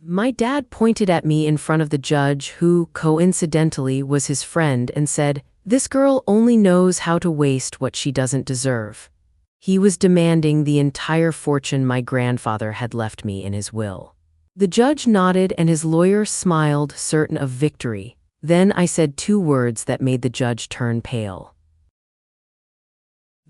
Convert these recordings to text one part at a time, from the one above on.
My dad pointed at me in front of the judge, who, coincidentally, was his friend, and said, "This girl only knows how to waste what she doesn't deserve." He was demanding the entire fortune my grandfather had left me in his will. The judge nodded and his lawyer smiled, certain of victory. Then I said two words that made the judge turn pale.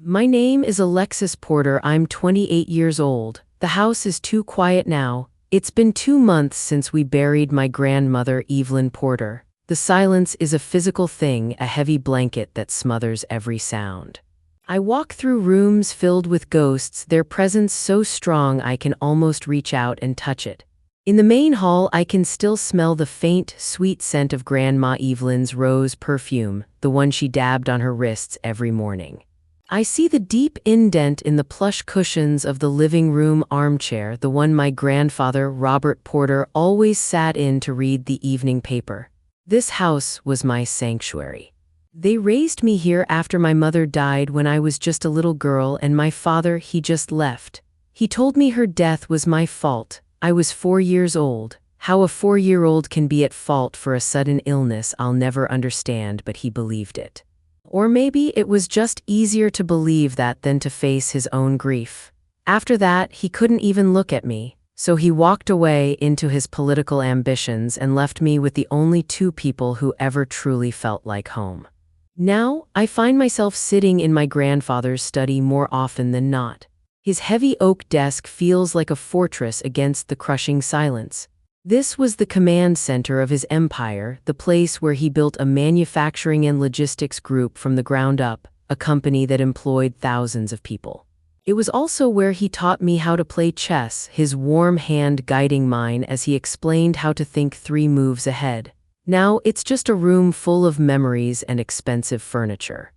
"My name is Alexis Porter. I'm 28 years old. The house is too quiet now. It's been 2 months since we buried my grandmother, Evelyn Porter. The silence is a physical thing, a heavy blanket that smothers every sound. I walk through rooms filled with ghosts, their presence so strong I can almost reach out and touch it. In the main hall, I can still smell the faint, sweet scent of Grandma Evelyn's rose perfume, the one she dabbed on her wrists every morning. I see the deep indent in the plush cushions of the living room armchair, the one my grandfather, Robert Porter, always sat in to read the evening paper. This house was my sanctuary. They raised me here after my mother died when I was just a little girl, and my father, he just left. He told me her death was my fault. I was 4 years old. How a 4-year-old can be at fault for a sudden illness, I'll never understand, but he believed it. Or maybe it was just easier to believe that than to face his own grief. After that, he couldn't even look at me, so he walked away into his political ambitions and left me with the only 2 people who ever truly felt like home. Now, I find myself sitting in my grandfather's study more often than not. His heavy oak desk feels like a fortress against the crushing silence. This was the command center of his empire, the place where he built a manufacturing and logistics group from the ground up, a company that employed thousands of people. It was also where he taught me how to play chess, his warm hand guiding mine as he explained how to think 3 moves ahead. Now it's just a room full of memories and expensive furniture.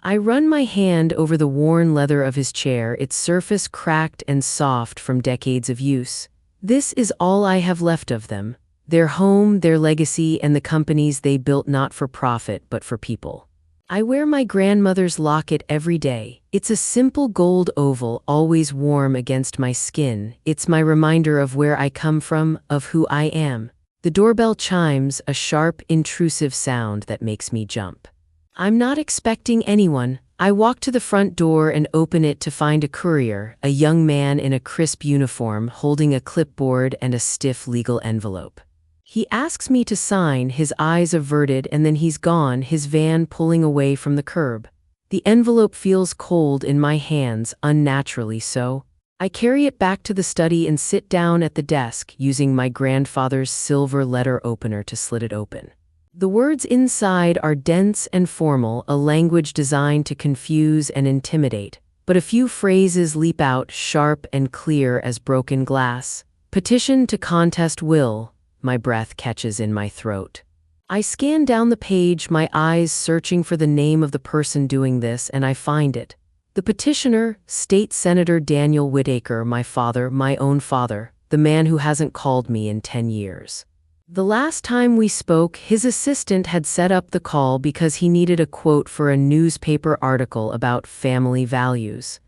I run my hand over the worn leather of his chair, its surface cracked and soft from decades of use. This is all I have left of them, their home, their legacy, and the companies they built not for profit but for people. I wear my grandmother's locket every day. It's a simple gold oval, always warm against my skin. It's my reminder of where I come from, of who I am. The doorbell chimes, a sharp, intrusive sound that makes me jump. I'm not expecting anyone. I walk to the front door and open it to find a courier, a young man in a crisp uniform holding a clipboard and a stiff legal envelope. He asks me to sign, his eyes averted, and then he's gone, his van pulling away from the curb. The envelope feels cold in my hands, unnaturally so. I carry it back to the study and sit down at the desk, using my grandfather's silver letter opener to slit it open. The words inside are dense and formal, a language designed to confuse and intimidate, but a few phrases leap out, sharp and clear as broken glass. Petition to contest will. My breath catches in my throat. I scan down the page, my eyes searching for the name of the person doing this, and I find it. The petitioner, State Senator Daniel Whitaker, my father, my own father, the man who hasn't called me in 10 years. The last time we spoke, his assistant had set up the call because he needed a quote for a newspaper article about family values.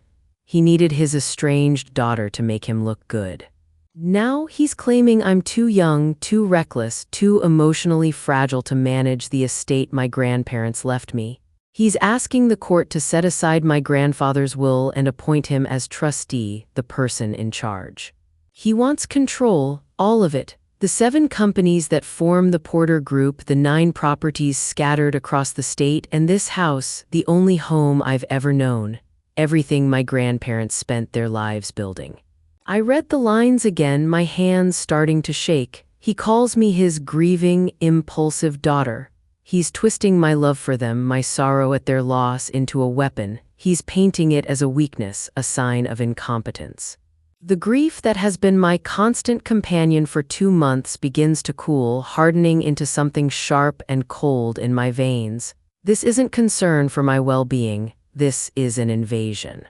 He needed his estranged daughter to make him look good. Now he's claiming I'm too young, too reckless, too emotionally fragile to manage the estate my grandparents left me. He's asking the court to set aside my grandfather's will and appoint him as trustee, the person in charge. He wants control, all of it. The 7 companies that form the Porter Group, the 9 properties scattered across the state, and this house, the only home I've ever known. Everything my grandparents spent their lives building. I read the lines again, my hands starting to shake. He calls me his grieving, impulsive daughter. He's twisting my love for them, my sorrow at their loss, into a weapon. He's painting it as a weakness, a sign of incompetence. The grief that has been my constant companion for 2 months begins to cool, hardening into something sharp and cold in my veins. This isn't concern for my well-being. This is an invasion.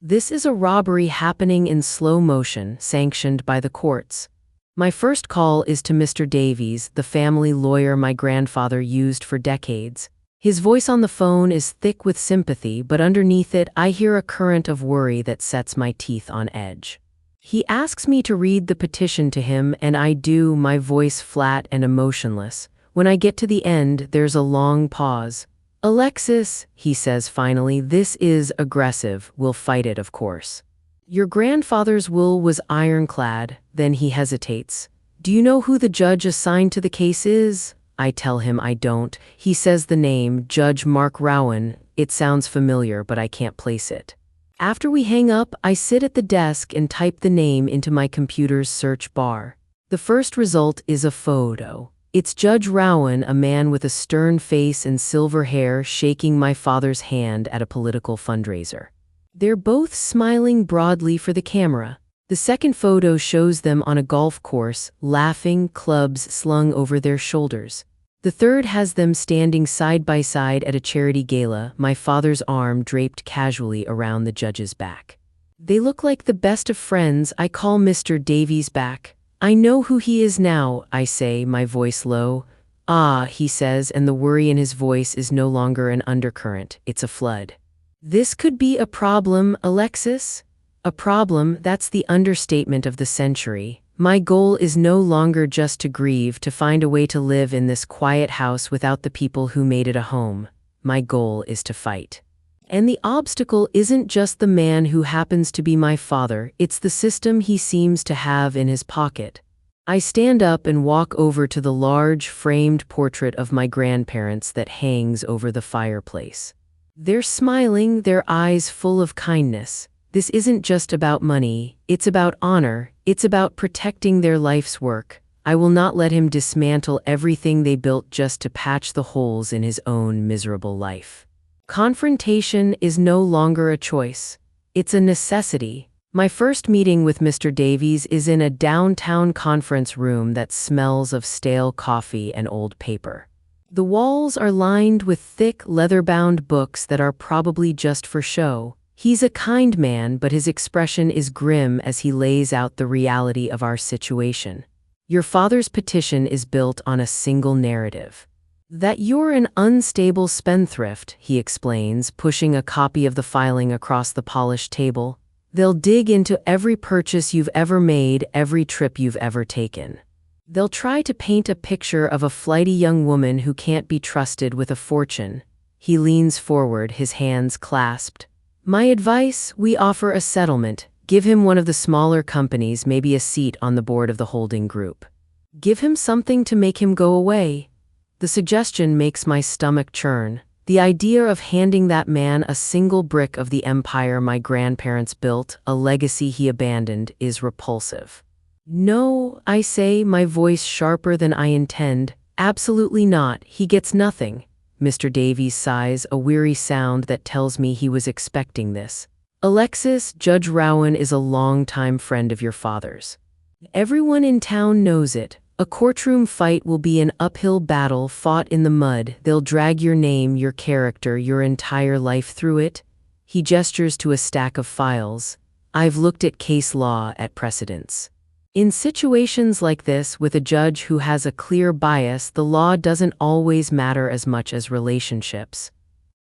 This is a robbery happening in slow motion, sanctioned by the courts. My first call is to Mr. Davies, the family lawyer my grandfather used for decades. His voice on the phone is thick with sympathy, but underneath it, I hear a current of worry that sets my teeth on edge. He asks me to read the petition to him, and I do, my voice flat and emotionless. When I get to the end, there's a long pause. "Alexis," he says finally, "this is aggressive. We'll fight it, of course. Your grandfather's will was ironclad." Then he hesitates. "Do you know who the judge assigned to the case is?" I tell him I don't. He says the name, Judge Mark Rowan. It sounds familiar, but I can't place it. After we hang up, I sit at the desk and type the name into my computer's search bar. The first result is a photo. It's Judge Rowan, a man with a stern face and silver hair, shaking my father's hand at a political fundraiser. They're both smiling broadly for the camera. The second photo shows them on a golf course, laughing, clubs slung over their shoulders. The third has them standing side by side at a charity gala, my father's arm draped casually around the judge's back. They look like the best of friends. I call Mr. Davies back. "I know who he is now," I say, my voice low. "Ah," he says, and the worry in his voice is no longer an undercurrent, it's a flood. "This could be a problem, Alexis." A problem, that's the understatement of the century. My goal is no longer just to grieve, to find a way to live in this quiet house without the people who made it a home. My goal is to fight. And the obstacle isn't just the man who happens to be my father, it's the system he seems to have in his pocket. I stand up and walk over to the large, framed portrait of my grandparents that hangs over the fireplace. They're smiling, their eyes full of kindness. This isn't just about money, it's about honor, it's about protecting their life's work. I will not let him dismantle everything they built just to patch the holes in his own miserable life. Confrontation is no longer a choice. It's a necessity. My first meeting with Mr. Davies is in a downtown conference room that smells of stale coffee and old paper. The walls are lined with thick, leather-bound books that are probably just for show. He's a kind man, but his expression is grim as he lays out the reality of our situation. Your father's petition is built on a single narrative. That you're an unstable spendthrift, he explains, pushing a copy of the filing across the polished table. They'll dig into every purchase you've ever made, every trip you've ever taken. They'll try to paint a picture of a flighty young woman who can't be trusted with a fortune. He leans forward, his hands clasped. My advice, we offer a settlement. Give him one of the smaller companies, maybe a seat on the board of the holding group. Give him something to make him go away. The suggestion makes my stomach churn. The idea of handing that man a single brick of the empire my grandparents built, a legacy he abandoned, is repulsive. No, I say, my voice sharper than I intend. Absolutely not. He gets nothing. Mr. Davies sighs, a weary sound that tells me he was expecting this. Alexis, Judge Rowan is a longtime friend of your father's. Everyone in town knows it. A courtroom fight will be an uphill battle fought in the mud. They'll drag your name, your character, your entire life through it. He gestures to a stack of files. I've looked at case law, at precedents. In situations like this, with a judge who has a clear bias, the law doesn't always matter as much as relationships.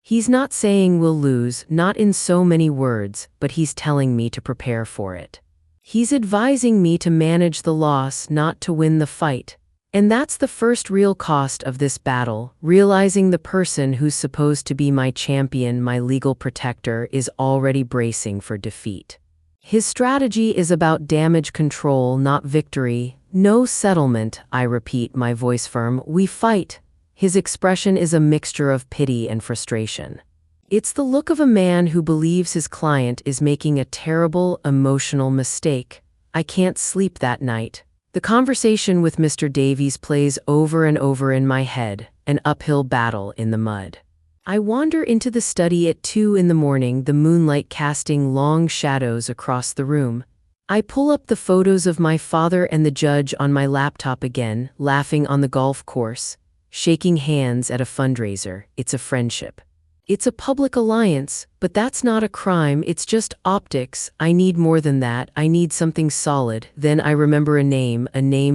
He's not saying we'll lose, not in so many words, but he's telling me to prepare for it. He's advising me to manage the loss, not to win the fight. And that's the first real cost of this battle, realizing the person who's supposed to be my champion, my legal protector, is already bracing for defeat. His strategy is about damage control, not victory. No settlement, I repeat, my voice firm. We fight. His expression is a mixture of pity and frustration. It's the look of a man who believes his client is making a terrible, emotional mistake. I can't sleep that night. The conversation with Mr. Davies plays over and over in my head, an uphill battle in the mud. I wander into the study at 2 a.m, the moonlight casting long shadows across the room. I pull up the photos of my father and the judge on my laptop again, laughing on the golf course, shaking hands at a fundraiser. It's a friendship. It's a public alliance, but that's not a crime, it's just optics. I need more than that, I need something solid. Then I remember a name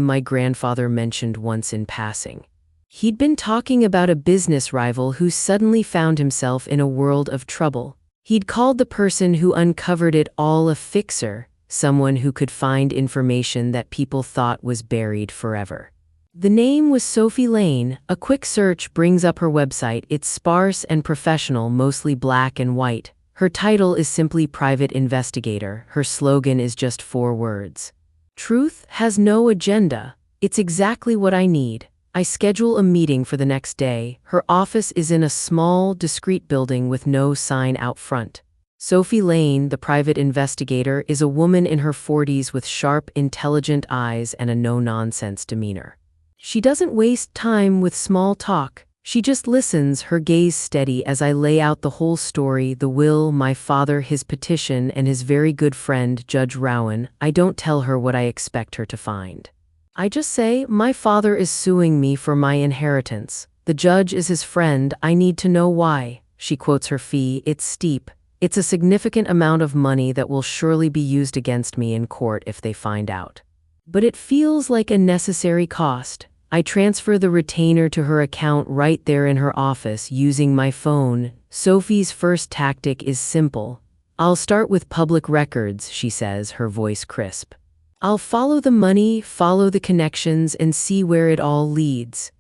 my grandfather mentioned once in passing. He'd been talking about a business rival who suddenly found himself in a world of trouble. He'd called the person who uncovered it all a fixer. someone who could find information that people thought was buried forever. The name was Sophie Lane. A quick search brings up her website. It's sparse and professional, mostly black and white. Her title is simply Private Investigator. Her slogan is just 4 words. Truth has no agenda. It's exactly what I need. I schedule a meeting for the next day. Her office is in a small, discreet building with no sign out front. Sophie Lane, the private investigator, is a woman in her 40s with sharp, intelligent eyes and a no-nonsense demeanor. She doesn't waste time with small talk. She just listens, her gaze steady as I lay out the whole story: the will, my father, his petition, and his very good friend, Judge Rowan. I don't tell her what I expect her to find. I just say, my father is suing me for my inheritance. The judge is his friend. I need to know why. She quotes her fee. It's steep. It's a significant amount of money that will surely be used against me in court if they find out. But it feels like a necessary cost. I transfer the retainer to her account right there in her office using my phone. Sophie's first tactic is simple. I'll start with public records, she says, her voice crisp. I'll follow the money, follow the connections, and see where it all leads.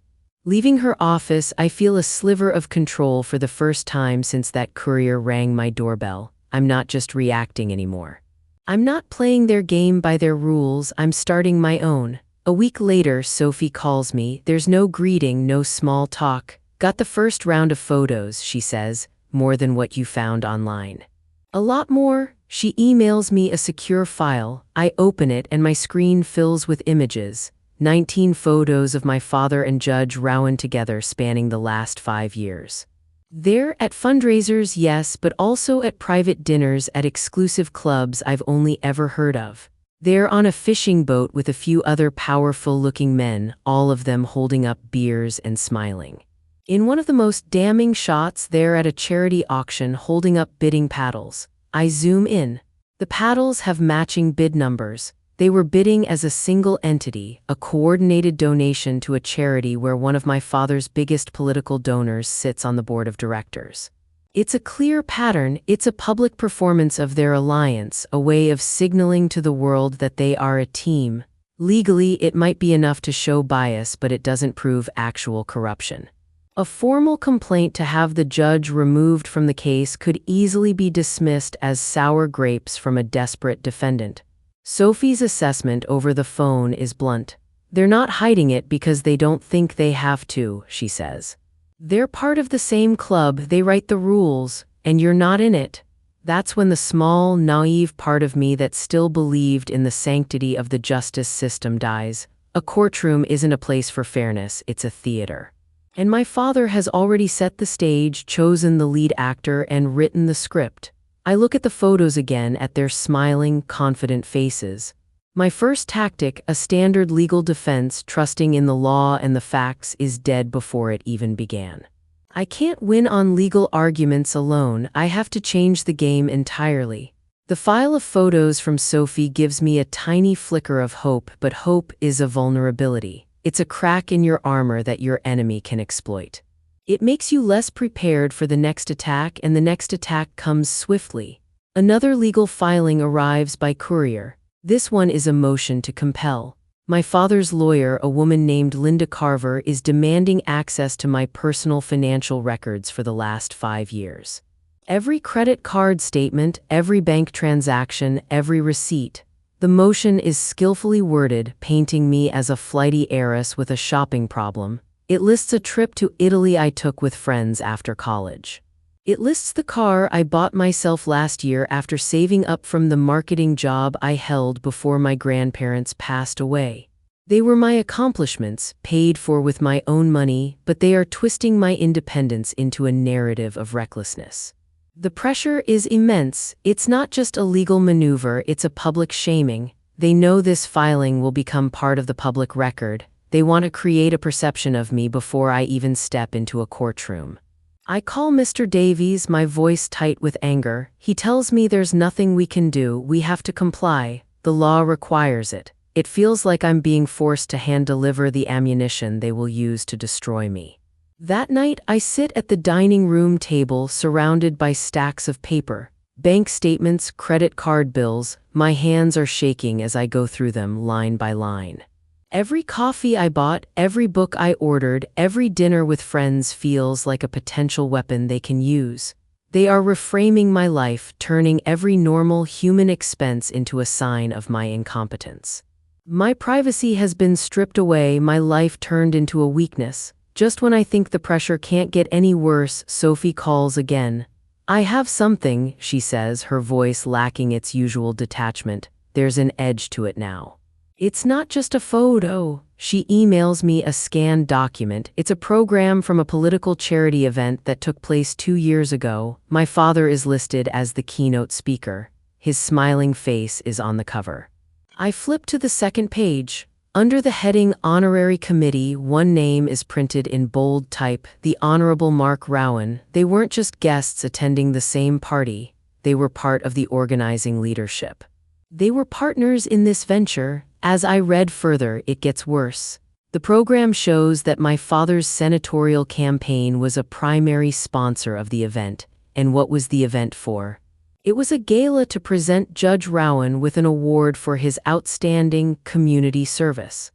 Leaving her office, I feel a sliver of control for the first time since that courier rang my doorbell. I'm not just reacting anymore. I'm not playing their game by their rules, I'm starting my own. A week later, Sophie calls me. There's no greeting, no small talk. Got the first round of photos, she says, more than what you found online. A lot more. She emails me a secure file. I open it and my screen fills with images. 19 photos of my father and Judge Rowan together spanning the last 5 years. They're at fundraisers, yes, but also at private dinners at exclusive clubs I've only ever heard of. They're on a fishing boat with a few other powerful-looking men, all of them holding up beers and smiling. In one of the most damning shots, they're at a charity auction holding up bidding paddles. I zoom in. The paddles have matching bid numbers. They were bidding as a single entity, a coordinated donation to a charity where one of my father's biggest political donors sits on the board of directors. It's a clear pattern. It's a public performance of their alliance, a way of signaling to the world that they are a team. Legally, it might be enough to show bias, but it doesn't prove actual corruption. A formal complaint to have the judge removed from the case could easily be dismissed as sour grapes from a desperate defendant. Sophie's assessment over the phone is blunt. They're not hiding it because they don't think they have to, she says. They're part of the same club, they write the rules, and you're not in it. That's when the small, naive part of me that still believed in the sanctity of the justice system dies. A courtroom isn't a place for fairness, it's a theater. And my father has already set the stage, chosen the lead actor, and written the script. I look at the photos again, at their smiling, confident faces. My first tactic, a standard legal defense, trusting in the law and the facts, is dead before it even began. I can't win on legal arguments alone. I have to change the game entirely. The file of photos from Sophie gives me a tiny flicker of hope, but hope is a vulnerability. It's a crack in your armor that your enemy can exploit. It makes you less prepared for the next attack, and the next attack comes swiftly. Another legal filing arrives by courier. This one is a motion to compel. My father's lawyer, a woman named Linda Carver, is demanding access to my personal financial records for the last 5 years. Every credit card statement, every bank transaction, every receipt. The motion is skillfully worded, painting me as a flighty heiress with a shopping problem. It lists a trip to Italy I took with friends after college. It lists the car I bought myself last year after saving up from the marketing job I held before my grandparents passed away. They were my accomplishments, paid for with my own money, but they are twisting my independence into a narrative of recklessness. The pressure is immense. It's not just a legal maneuver, it's a public shaming. They know this filing will become part of the public record. They want to create a perception of me before I even step into a courtroom. I call Mr. Davies, my voice tight with anger. He tells me there's nothing we can do, we have to comply. The law requires it. It feels like I'm being forced to hand-deliver the ammunition they will use to destroy me. That night, I sit at the dining room table surrounded by stacks of paper. Bank statements, credit card bills, my hands are shaking as I go through them line by line. Every coffee I bought, every book I ordered, every dinner with friends feels like a potential weapon they can use. They are reframing my life, turning every normal human expense into a sign of my incompetence. My privacy has been stripped away, my life turned into a weakness. Just when I think the pressure can't get any worse, Sophie calls again. I have something, she says, her voice lacking its usual detachment. There's an edge to it now. It's not just a photo. She emails me a scanned document. It's a program from a political charity event that took place 2 years ago. My father is listed as the keynote speaker. His smiling face is on the cover. I flip to the second page. Under the heading Honorary Committee, one name is printed in bold type, the Honorable Mark Rowan. They weren't just guests attending the same party. They were part of the organizing leadership. They were partners in this venture. As I read further, it gets worse. The program shows that my father's senatorial campaign was a primary sponsor of the event. And what was the event for? It was a gala to present Judge Rowan with an award for his outstanding community service.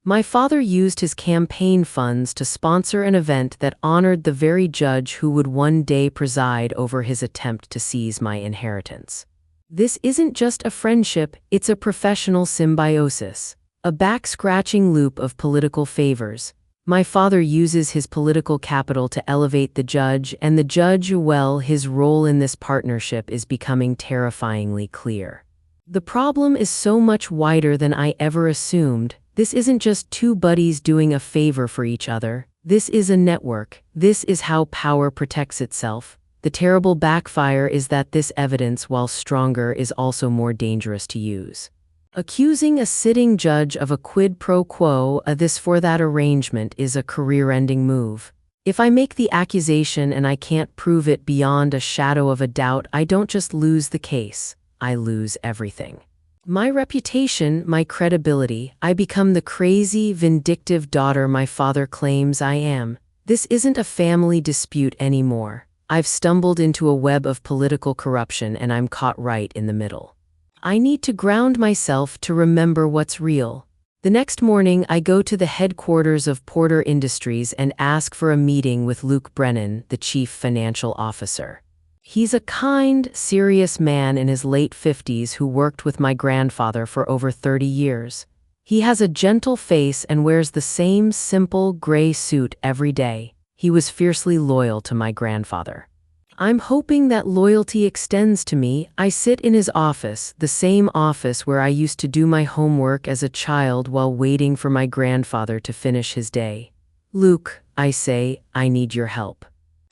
My father used his campaign funds to sponsor an event that honored the very judge who would one day preside over his attempt to seize my inheritance. This isn't just a friendship, it's a professional symbiosis, a back-scratching loop of political favors. My father uses his political capital to elevate the judge, and the judge, well, his role in this partnership is becoming terrifyingly clear. The problem is so much wider than I ever assumed. This isn't just two buddies doing a favor for each other. This is a network. This is how power protects itself. The terrible backfire is that this evidence, while stronger, is also more dangerous to use. Accusing a sitting judge of a quid pro quo, a this for that arrangement, is a career-ending move. If I make the accusation and I can't prove it beyond a shadow of a doubt, I don't just lose the case, I lose everything. My reputation, my credibility, I become the crazy, vindictive daughter my father claims I am. This isn't a family dispute anymore. I've stumbled into a web of political corruption and I'm caught right in the middle. I need to ground myself to remember what's real. The next morning, I go to the headquarters of Porter Industries and ask for a meeting with Luke Brennan, the chief financial officer. He's a kind, serious man in his late 50s who worked with my grandfather for over 30 years. He has a gentle face and wears the same simple gray suit every day. He was fiercely loyal to my grandfather. I'm hoping that loyalty extends to me. I sit in his office, the same office where I used to do my homework as a child while waiting for my grandfather to finish his day. Luke, I say, I need your help.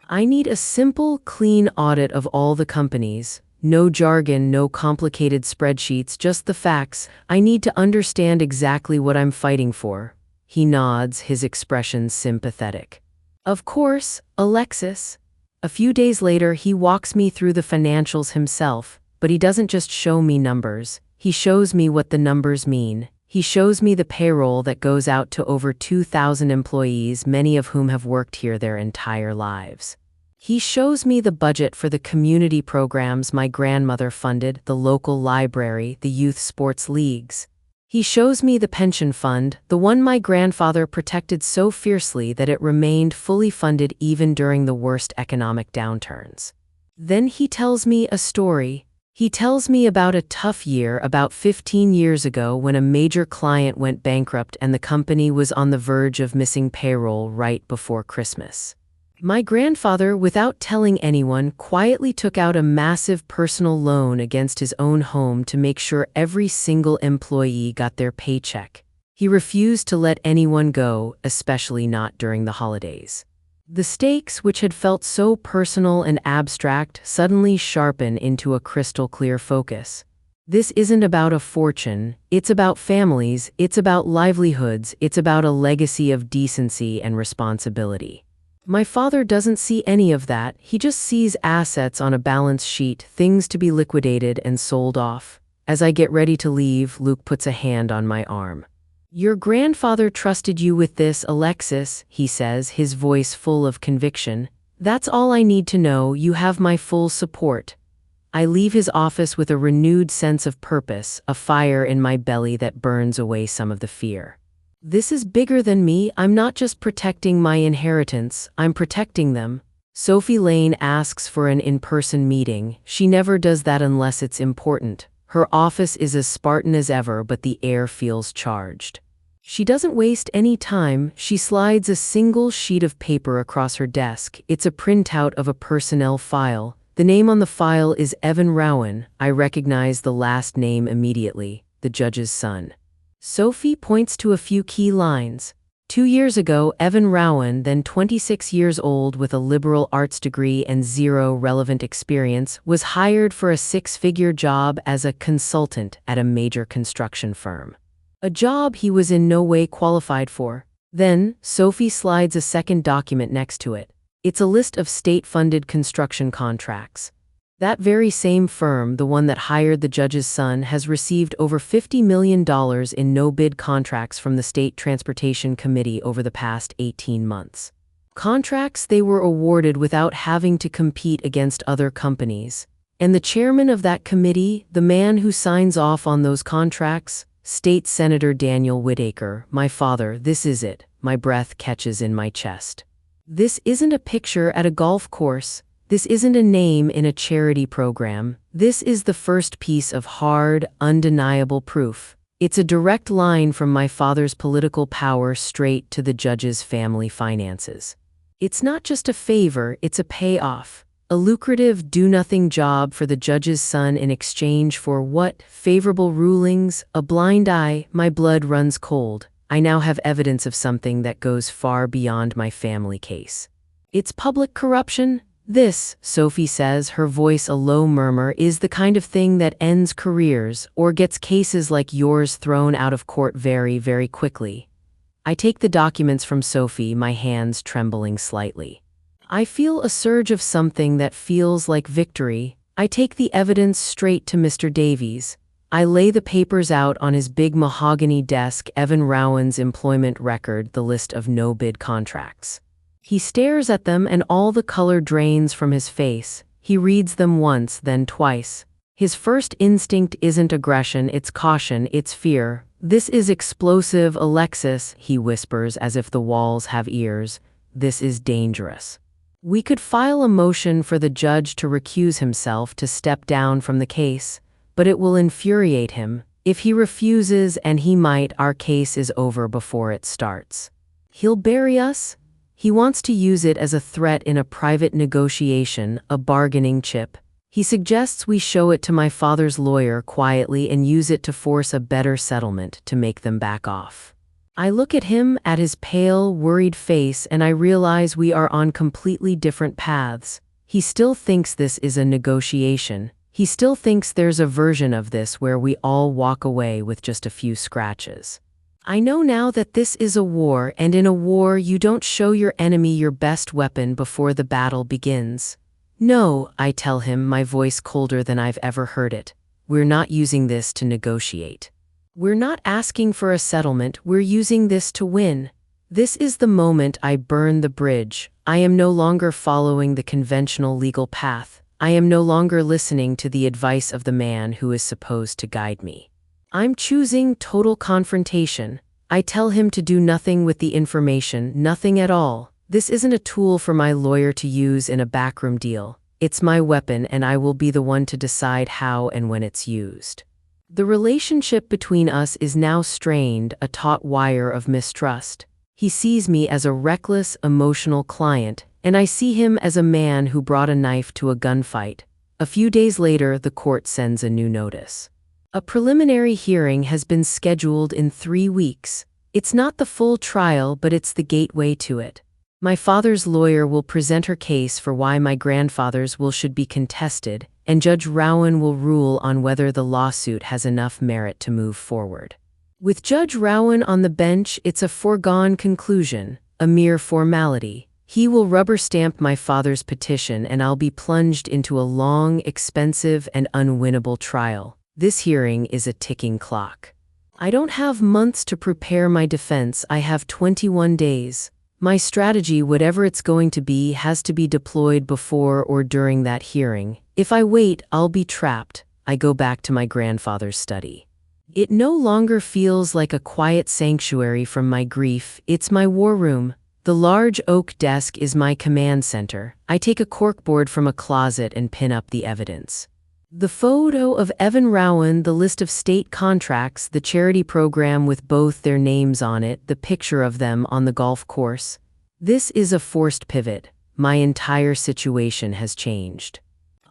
I need a simple, clean audit of all the companies. No jargon, no complicated spreadsheets, just the facts. I need to understand exactly what I'm fighting for. He nods, his expression sympathetic. Of course, Alexis. A few days later, he walks me through the financials himself, but he doesn't just show me numbers. He shows me what the numbers mean. He shows me the payroll that goes out to over 2,000 employees, many of whom have worked here their entire lives. He shows me the budget for the community programs my grandmother funded, the local library, the youth sports leagues. He shows me the pension fund, the one my grandfather protected so fiercely that it remained fully funded even during the worst economic downturns. Then he tells me a story. He tells me about a tough year about 15 years ago when a major client went bankrupt and the company was on the verge of missing payroll right before Christmas. My grandfather, without telling anyone, quietly took out a massive personal loan against his own home to make sure every single employee got their paycheck. He refused to let anyone go, especially not during the holidays. The stakes, which had felt so personal and abstract, suddenly sharpen into a crystal-clear focus. This isn't about a fortune, it's about families, it's about livelihoods, it's about a legacy of decency and responsibility. My father doesn't see any of that, he just sees assets on a balance sheet, things to be liquidated and sold off. As I get ready to leave, Luke puts a hand on my arm. Your grandfather trusted you with this, Alexis, he says, his voice full of conviction. That's all I need to know, you have my full support. I leave his office with a renewed sense of purpose, a fire in my belly that burns away some of the fear. This is bigger than me. I'm not just protecting my inheritance, I'm protecting them. Sophie Lane asks for an in-person meeting. She never does that unless it's important. Her office is as Spartan as ever, but the air feels charged. She doesn't waste any time. She slides a single sheet of paper across her desk. It's a printout of a personnel file. The name on the file is Evan Rowan. I recognize the last name immediately, the judge's son. Sophie points to a few key lines. 2 years ago, Evan Rowan, then 26 years old with a liberal arts degree and zero relevant experience, was hired for a 6-figure job as a consultant at a major construction firm. A job he was in no way qualified for. Then, Sophie slides a second document next to it. It's a list of state-funded construction contracts. That very same firm, the one that hired the judge's son, has received over $50 million in no-bid contracts from the State Transportation Committee over the past 18 months. Contracts they were awarded without having to compete against other companies. And the chairman of that committee, the man who signs off on those contracts, State Senator Daniel Whitaker, my father. This is it. My breath catches in my chest. This isn't a picture at a golf course. This isn't a name in a charity program. This is the first piece of hard, undeniable proof. It's a direct line from my father's political power straight to the judge's family finances. It's not just a favor, it's a payoff. A lucrative, do-nothing job for the judge's son in exchange for what? Favorable rulings, a blind eye. My blood runs cold. I now have evidence of something that goes far beyond my family case. It's public corruption. This, Sophie says, her voice a low murmur, is the kind of thing that ends careers or gets cases like yours thrown out of court very, very quickly. I take the documents from Sophie, my hands trembling slightly. I feel a surge of something that feels like victory. I take the evidence straight to Mr. Davies. I lay the papers out on his big mahogany desk, Evan Rowan's employment record, the list of no-bid contracts. He stares at them and all the color drains from his face. He reads them once, then twice. His first instinct isn't aggression, it's caution, it's fear. This is explosive, Alexis, he whispers as if the walls have ears. This is dangerous. We could file a motion for the judge to recuse himself, to step down from the case, but it will infuriate him. If he refuses, and he might, our case is over before it starts. He'll bury us. He wants to use it as a threat in a private negotiation, a bargaining chip. He suggests we show it to my father's lawyer quietly and use it to force a better settlement, to make them back off. I look at him, at his pale, worried face, and I realize we are on completely different paths. He still thinks this is a negotiation. He still thinks there's a version of this where we all walk away with just a few scratches. I know now that this is a war, and in a war you don't show your enemy your best weapon before the battle begins. No, I tell him, my voice colder than I've ever heard it. We're not using this to negotiate. We're not asking for a settlement, we're using this to win. This is the moment I burn the bridge. I am no longer following the conventional legal path. I am no longer listening to the advice of the man who is supposed to guide me. I'm choosing total confrontation. I tell him to do nothing with the information, nothing at all. This isn't a tool for my lawyer to use in a backroom deal. It's my weapon, and I will be the one to decide how and when it's used. The relationship between us is now strained, a taut wire of mistrust. He sees me as a reckless, emotional client, and I see him as a man who brought a knife to a gunfight. A few days later, the court sends a new notice. A preliminary hearing has been scheduled in 3 weeks. It's not the full trial, but it's the gateway to it. My father's lawyer will present her case for why my grandfather's will should be contested, and Judge Rowan will rule on whether the lawsuit has enough merit to move forward. With Judge Rowan on the bench, it's a foregone conclusion, a mere formality. He will rubber stamp my father's petition, and I'll be plunged into a long, expensive, and unwinnable trial. This hearing is a ticking clock. I don't have months to prepare my defense, I have 21 days. My strategy, whatever it's going to be, has to be deployed before or during that hearing. If I wait, I'll be trapped. I go back to my grandfather's study. It no longer feels like a quiet sanctuary from my grief. It's my war room. The large oak desk is my command center. I take a corkboard from a closet and pin up the evidence. The photo of Evan Rowan, the list of state contracts, the charity program with both their names on it, the picture of them on the golf course. This is a forced pivot. My entire situation has changed.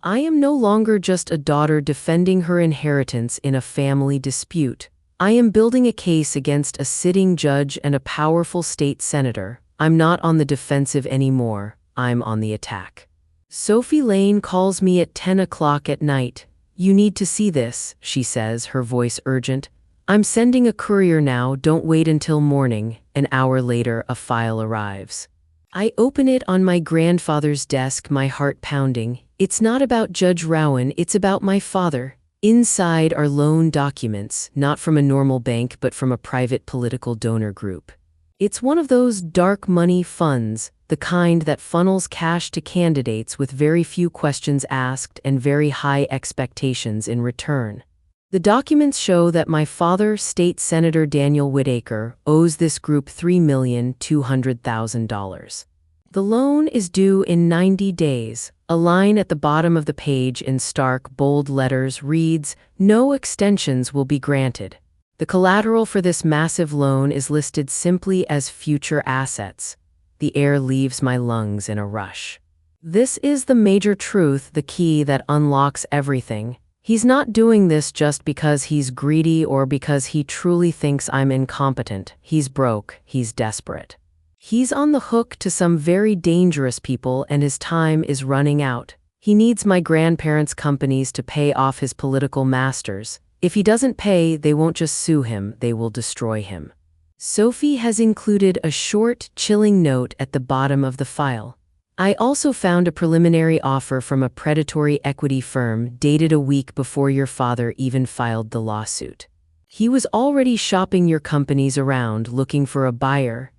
I am no longer just a daughter defending her inheritance in a family dispute. I am building a case against a sitting judge and a powerful state senator. I'm not on the defensive anymore. I'm on the attack. Sophie Lane calls me at 10 o'clock at night. "You need to see this," she says, her voice urgent. "I'm sending a courier now, don't wait until morning." An hour later, a file arrives. I open it on my grandfather's desk, my heart pounding. It's not about Judge Rowan, it's about my father. Inside are loan documents, not from a normal bank but from a private political donor group. It's one of those dark money funds, the kind that funnels cash to candidates with very few questions asked and very high expectations in return. The documents show that my father, State Senator Daniel Whitaker, owes this group $3,200,000. The loan is due in 90 days. A line at the bottom of the page in stark, bold letters reads, "No extensions will be granted." The collateral for this massive loan is listed simply as future assets. The air leaves my lungs in a rush. This is the major truth, the key that unlocks everything. He's not doing this just because he's greedy or because he truly thinks I'm incompetent. He's broke. He's desperate. He's on the hook to some very dangerous people and his time is running out. He needs my grandparents' companies to pay off his political masters. If he doesn't pay, they won't just sue him, they will destroy him. Sophie has included a short, chilling note at the bottom of the file. I also found a preliminary offer from a predatory equity firm dated a week before your father even filed the lawsuit. He was already shopping your companies around looking for a buyer.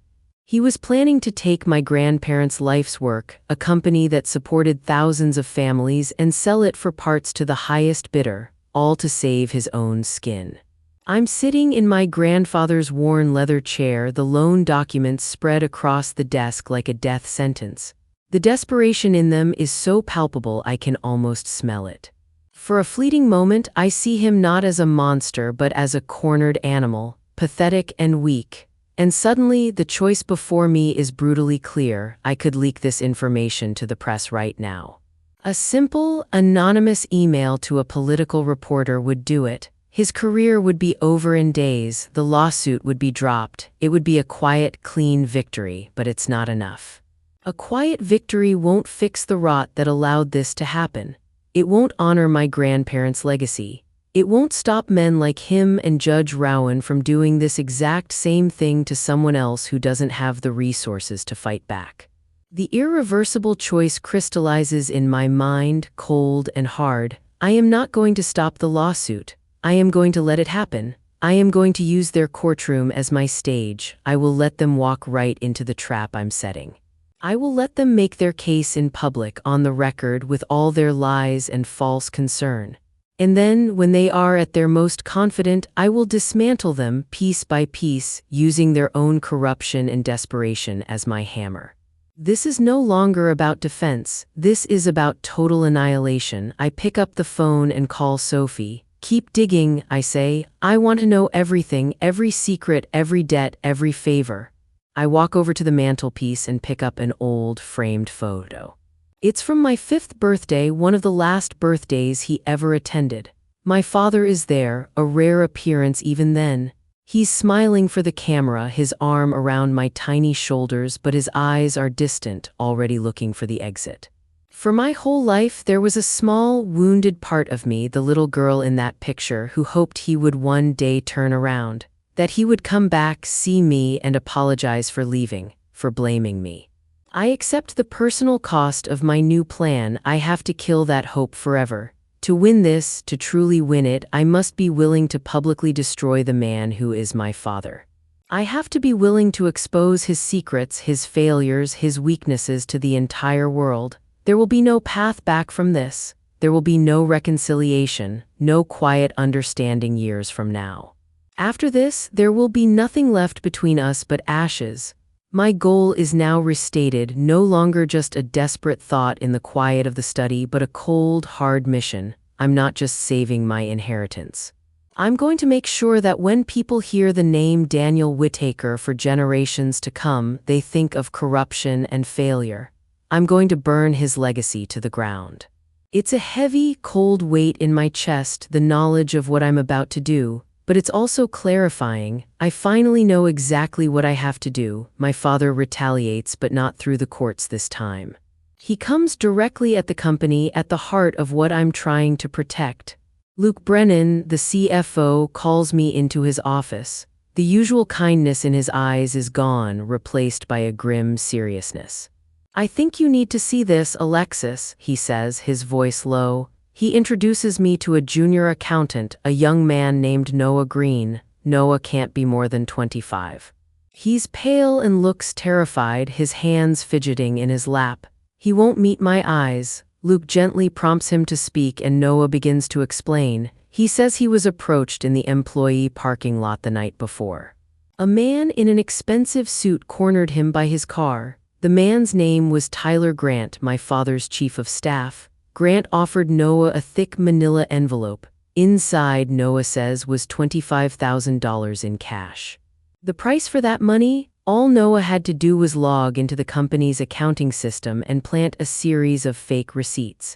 He was planning to take my grandparents' life's work, a company that supported thousands of families, and sell it for parts to the highest bidder, all to save his own skin. I'm sitting in my grandfather's worn leather chair, the loan documents spread across the desk like a death sentence. The desperation in them is so palpable I can almost smell it. For a fleeting moment, I see him not as a monster but as a cornered animal, pathetic and weak. And suddenly, the choice before me is brutally clear. I could leak this information to the press right now. A simple, anonymous email to a political reporter would do it. His career would be over in days, the lawsuit would be dropped, it would be a quiet, clean victory, but it's not enough. A quiet victory won't fix the rot that allowed this to happen. It won't honor my grandparents' legacy. It won't stop men like him and Judge Rowan from doing this exact same thing to someone else who doesn't have the resources to fight back. The irreversible choice crystallizes in my mind, cold and hard. I am not going to stop the lawsuit. I am going to let it happen. I am going to use their courtroom as my stage. I will let them walk right into the trap I'm setting. I will let them make their case in public, on the record, with all their lies and false concern. And then, when they are at their most confident, I will dismantle them piece by piece, using their own corruption and desperation as my hammer. This is no longer about defense. This is about total annihilation. I pick up the phone and call Sophie. "Keep digging," I say. "I want to know everything, every secret, every debt, every favor." I walk over to the mantelpiece and pick up an old, framed photo. It's from my 5th birthday, one of the last birthdays he ever attended. My father is there, a rare appearance even then. He's smiling for the camera, his arm around my tiny shoulders, but his eyes are distant, already looking for the exit. For my whole life, there was a small, wounded part of me, the little girl in that picture, who hoped he would one day turn around, that he would come back, see me, and apologize for leaving, for blaming me. I accept the personal cost of my new plan. I have to kill that hope forever. To win this, to truly win it, I must be willing to publicly destroy the man who is my father. I have to be willing to expose his secrets, his failures, his weaknesses to the entire world. There will be no path back from this. There will be no reconciliation, no quiet understanding years from now. After this, there will be nothing left between us but ashes. My goal is now restated, no longer just a desperate thought in the quiet of the study, but a cold, hard mission. I'm not just saving my inheritance. I'm going to make sure that when people hear the name Daniel Whittaker for generations to come, they think of corruption and failure. I'm going to burn his legacy to the ground. It's a heavy, cold weight in my chest, the knowledge of what I'm about to do, but it's also clarifying. I finally know exactly what I have to do. My father retaliates, but not through the courts this time. He comes directly at the company, at the heart of what I'm trying to protect. Luke Brennan, the CFO, calls me into his office. The usual kindness in his eyes is gone, replaced by a grim seriousness. "I think you need to see this, Alexis," he says, his voice low. He introduces me to a junior accountant, a young man named Noah Green. Noah can't be more than 25. He's pale and looks terrified, his hands fidgeting in his lap. "He won't meet my eyes." Luke gently prompts him to speak, and Noah begins to explain. He says he was approached in the employee parking lot the night before. A man in an expensive suit cornered him by his car. The man's name was Tyler Grant, my father's chief of staff. Grant offered Noah a thick manila envelope. Inside, Noah says, was $25,000 in cash. The price for that money? All Noah had to do was log into the company's accounting system and plant a series of fake receipts.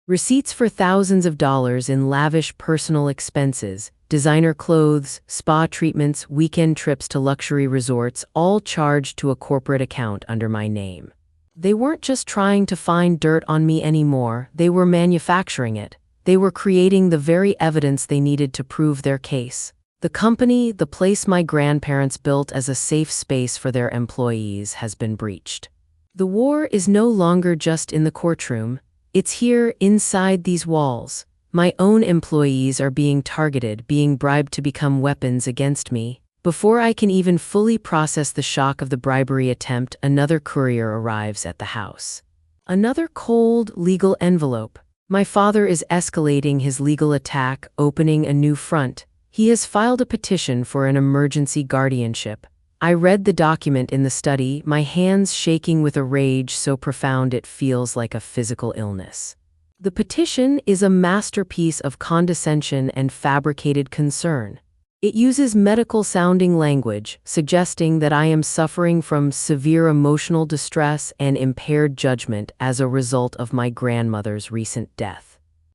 Receipts for thousands of dollars in lavish personal expenses, designer clothes, spa treatments, weekend trips to luxury resorts, all charged to a corporate account under my name. They weren't just trying to find dirt on me anymore, they were manufacturing it. They were creating the very evidence they needed to prove their case. The company, the place my grandparents built as a safe space for their employees, has been breached. The war is no longer just in the courtroom. It's here, inside these walls. My own employees are being targeted, being bribed to become weapons against me. Before I can even fully process the shock of the bribery attempt, another courier arrives at the house. Another cold, legal envelope. My father is escalating his legal attack, opening a new front. He has filed a petition for an emergency guardianship. I read the document in the study, my hands shaking with a rage so profound it feels like a physical illness. The petition is a masterpiece of condescension and fabricated concern. It uses medical-sounding language, suggesting that I am suffering from severe emotional distress and impaired judgment as a result of my grandmother's recent death.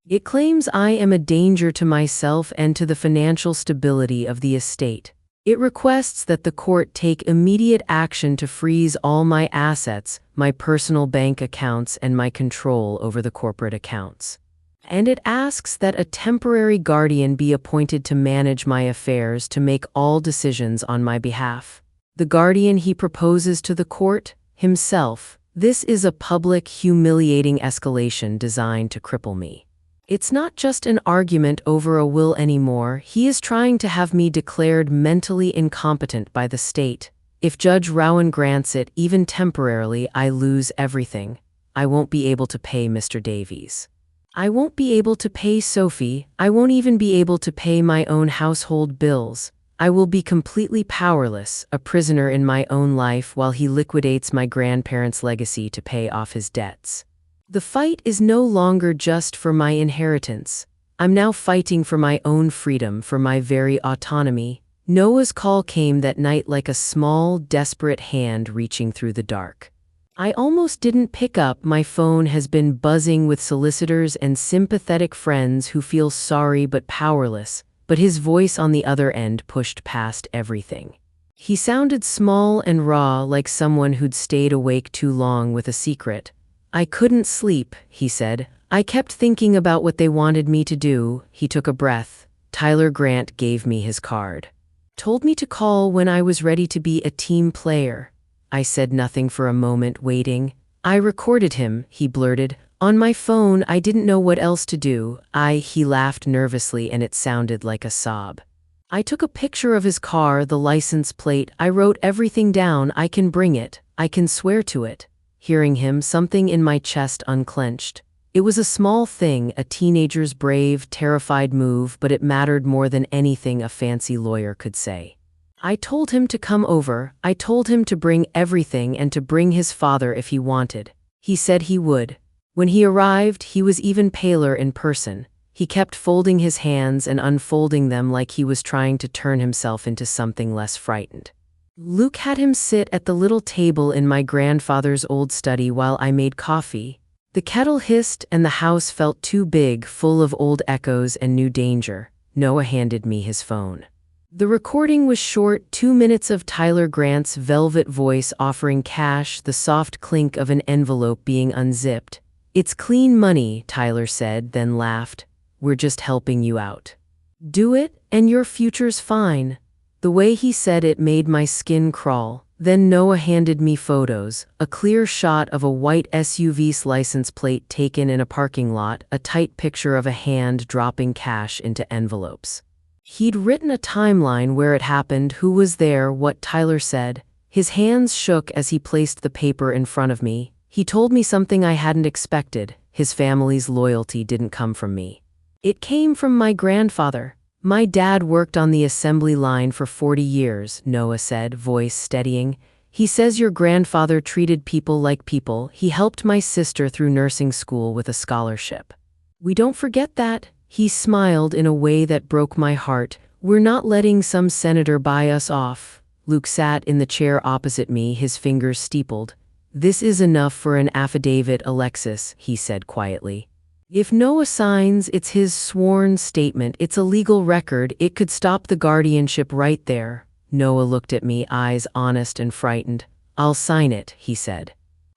It claims I am a danger to myself and to the financial stability of the estate. It requests that the court take immediate action to freeze all my assets, my personal bank accounts, and my control over the corporate accounts. And it asks that a temporary guardian be appointed to manage my affairs, to make all decisions on my behalf. The guardian he proposes to the court? Himself. This is a public, humiliating escalation designed to cripple me. It's not just an argument over a will anymore. He is trying to have me declared mentally incompetent by the state. If Judge Rowan grants it, even temporarily, I lose everything. I won't be able to pay Mr. Davies. I won't be able to pay Sophie. I won't even be able to pay my own household bills. I will be completely powerless, a prisoner in my own life while he liquidates my grandparents' legacy to pay off his debts. The fight is no longer just for my inheritance. I'm now fighting for my own freedom, for my very autonomy. Noah's call came that night like a small, desperate hand reaching through the dark. I almost didn't pick up. My phone has been buzzing with solicitors and sympathetic friends who feel sorry but powerless, but his voice on the other end pushed past everything. He sounded small and raw, like someone who'd stayed awake too long with a secret. "I couldn't sleep," he said. "I kept thinking about what they wanted me to do." He took a breath. "Tyler Grant gave me his card. Told me to call when I was ready to be a team player." I said nothing for a moment, waiting. "I recorded him," he blurted. "On my phone. I didn't know what else to do." He laughed nervously, and it sounded like a sob. I took a picture of his car, the license plate. I wrote everything down. I can bring it. I can swear to it. Hearing him, something in my chest unclenched. It was a small thing, a teenager's brave, terrified move, but it mattered more than anything a fancy lawyer could say. I told him to come over. I told him to bring everything and to bring his father if he wanted. He said he would. When he arrived, he was even paler in person. He kept folding his hands and unfolding them like he was trying to turn himself into something less frightened. Luke had him sit at the little table in my grandfather's old study while I made coffee. The kettle hissed and the house felt too big, full of old echoes and new danger. Noah handed me his phone. The recording was short, 2 minutes of Tyler Grant's velvet voice offering cash, the soft clink of an envelope being unzipped. "It's clean money," Tyler said, then laughed. "We're just helping you out. Do it, and your future's fine." The way he said it made my skin crawl. Then Noah handed me photos, a clear shot of a white SUV's license plate taken in a parking lot, a tight picture of a hand dropping cash into envelopes. He'd written a timeline where it happened, who was there, what Tyler said. His hands shook as he placed the paper in front of me. He told me something I hadn't expected. His family's loyalty didn't come from me. It came from my grandfather. "My dad worked on the assembly line for 40 years, Noah said, voice steadying. "He says your grandfather treated people like people. He helped my sister through nursing school with a scholarship. We don't forget that." He smiled in a way that broke my heart. "We're not letting some senator buy us off." Luke sat in the chair opposite me, his fingers steepled. "This is enough for an affidavit, Alexis," he said quietly. "If Noah signs, it's his sworn statement. It's a legal record. It could stop the guardianship right there." Noah looked at me, eyes honest and frightened. "I'll sign it," he said.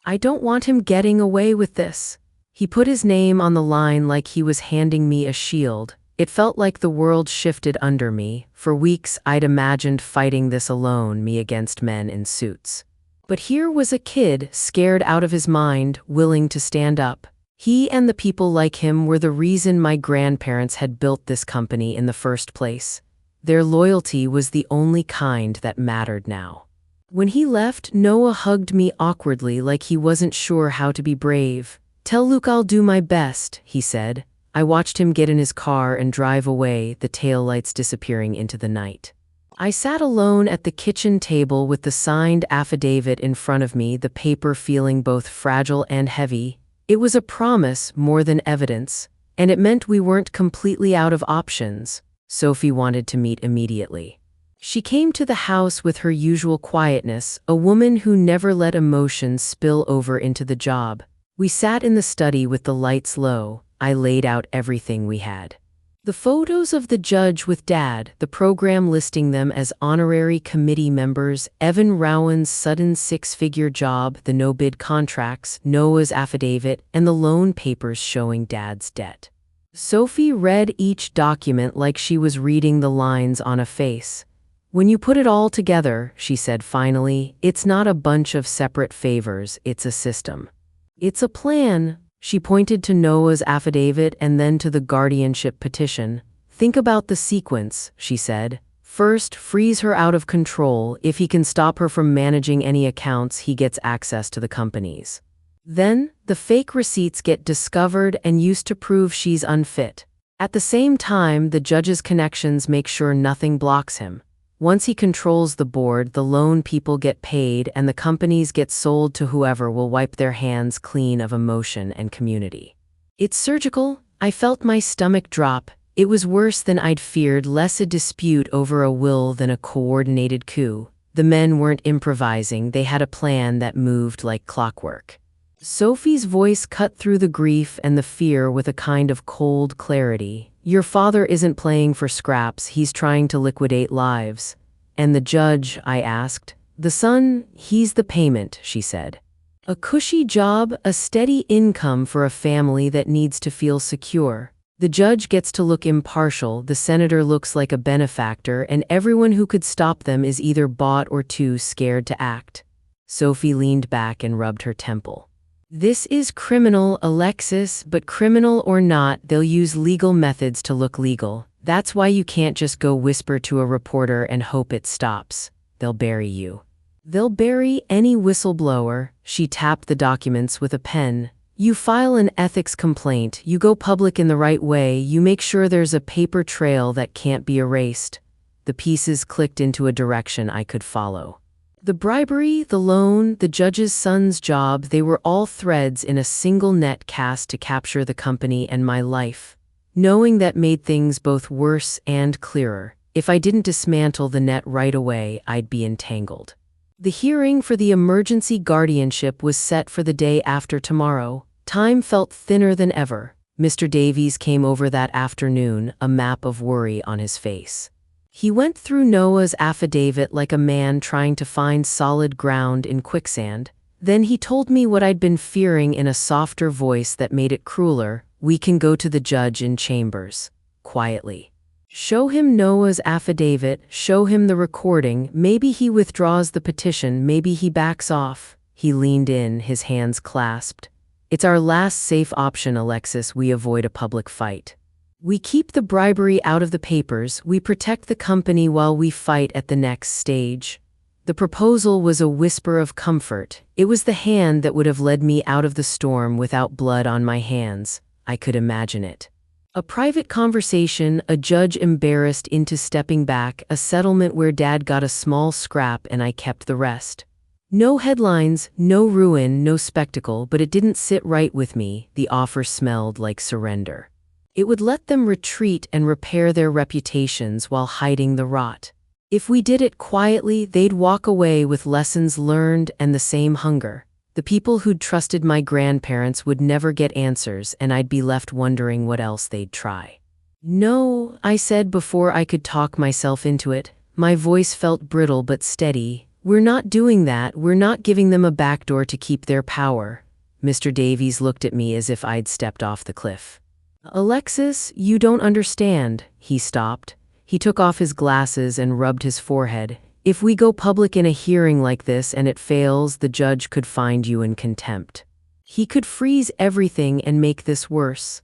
"I don't want him getting away with this." He put his name on the line like he was handing me a shield. It felt like the world shifted under me. For weeks, I'd imagined fighting this alone, me against men in suits. But here was a kid, scared out of his mind, willing to stand up. He and the people like him were the reason my grandparents had built this company in the first place. Their loyalty was the only kind that mattered now. When he left, Noah hugged me awkwardly like he wasn't sure how to be brave. "Tell Luke I'll do my best," he said. I watched him get in his car and drive away, the taillights disappearing into the night. I sat alone at the kitchen table with the signed affidavit in front of me, the paper feeling both fragile and heavy. It was a promise more than evidence, and it meant we weren't completely out of options. Sophie wanted to meet immediately. She came to the house with her usual quietness, a woman who never let emotions spill over into the job. We sat in the study with the lights low. I laid out everything we had. The photos of the judge with Dad, the program listing them as honorary committee members, Evan Rowan's sudden 6-figure job, the no-bid contracts, Noah's affidavit, and the loan papers showing Dad's debt. Sophie read each document like she was reading the lines on a face. "When you put it all together," she said finally, "it's not a bunch of separate favors, it's a system. It's a plan." She pointed to Noah's affidavit and then to the guardianship petition. "Think about the sequence," she said. "First, freeze her out of control. If he can stop her from managing any accounts, he gets access to the companies. Then, the fake receipts get discovered and used to prove she's unfit. At the same time, the judge's connections make sure nothing blocks him. Once he controls the board, the loan people get paid and the companies get sold to whoever will wipe their hands clean of emotion and community. It's surgical." I felt my stomach drop. It was worse than I'd feared, less a dispute over a will than a coordinated coup. The men weren't improvising, they had a plan that moved like clockwork. Sophie's voice cut through the grief and the fear with a kind of cold clarity. "Your father isn't playing for scraps, he's trying to liquidate lives." "And the judge?" I asked. "The son, he's the payment," she said. "A cushy job, a steady income for a family that needs to feel secure. The judge gets to look impartial, the senator looks like a benefactor, and everyone who could stop them is either bought or too scared to act." Sophie leaned back and rubbed her temple. "This is criminal, Alexis, but criminal or not, they'll use legal methods to look legal. That's why you can't just go whisper to a reporter and hope it stops. They'll bury you. They'll bury any whistleblower. She tapped the documents with a pen. You file an ethics complaint, you go public in the right way, you make sure there's a paper trail that can't be erased. The pieces clicked into a direction I could follow. The bribery, the loan, the judge's son's job, they were all threads in a single net cast to capture the company and my life. Knowing that made things both worse and clearer. If I didn't dismantle the net right away, I'd be entangled. The hearing for the emergency guardianship was set for the day after tomorrow. Time felt thinner than ever. Mr. Davies came over that afternoon, a map of worry on his face. He went through Noah's affidavit like a man trying to find solid ground in quicksand. Then he told me what I'd been fearing in a softer voice that made it crueler. We can go to the judge in chambers. Quietly. Show him Noah's affidavit, show him the recording, maybe he withdraws the petition, maybe he backs off. He leaned in, his hands clasped. It's our last safe option, Alexis, we avoid a public fight. We keep the bribery out of the papers, we protect the company while we fight at the next stage. The proposal was a whisper of comfort. It was the hand that would have led me out of the storm without blood on my hands. I could imagine it. A private conversation, a judge embarrassed into stepping back, a settlement where Dad got a small scrap and I kept the rest. No headlines, no ruin, no spectacle, but it didn't sit right with me. The offer smelled like surrender. It would let them retreat and repair their reputations while hiding the rot. If we did it quietly, they'd walk away with lessons learned and the same hunger. The people who'd trusted my grandparents would never get answers, and I'd be left wondering what else they'd try. No, I said before I could talk myself into it. My voice felt brittle but steady. We're not doing that. We're not giving them a backdoor to keep their power. Mr. Davies looked at me as if I'd stepped off the cliff. Alexis, you don't understand. He stopped. He took off his glasses and rubbed his forehead. If we go public in a hearing like this and it fails, the judge could find you in contempt. He could freeze everything and make this worse.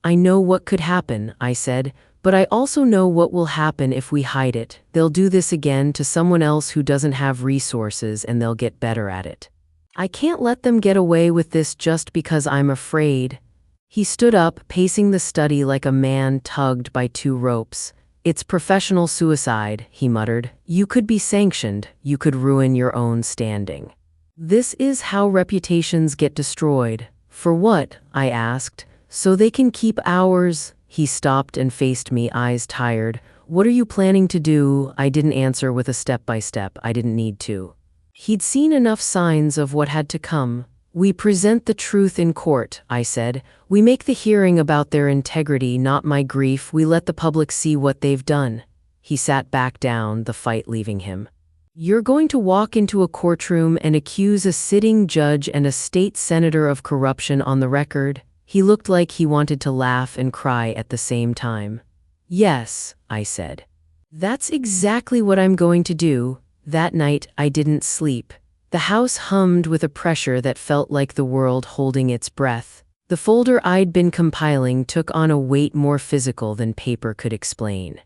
I know what could happen, I said, but I also know what will happen if we hide it. They'll do this again to someone else who doesn't have resources and they'll get better at it. I can't let them get away with this just because I'm afraid. He stood up, pacing the study like a man tugged by two ropes. It's professional suicide, he muttered. You could be sanctioned, you could ruin your own standing. This is how reputations get destroyed. For what? I asked. So they can keep ours. He stopped and faced me, eyes tired. What are you planning to do? I didn't answer with a step-by-step. I didn't need to. He'd seen enough signs of what had to come. We present the truth in court, I said. We make the hearing about their integrity, not my grief. We let the public see what they've done. He sat back down, the fight leaving him. You're going to walk into a courtroom and accuse a sitting judge and a state senator of corruption on the record? He looked like he wanted to laugh and cry at the same time. Yes, I said. That's exactly what I'm going to do. That night, I didn't sleep. The house hummed with a pressure that felt like the world holding its breath. The folder I'd been compiling took on a weight more physical than paper could explain.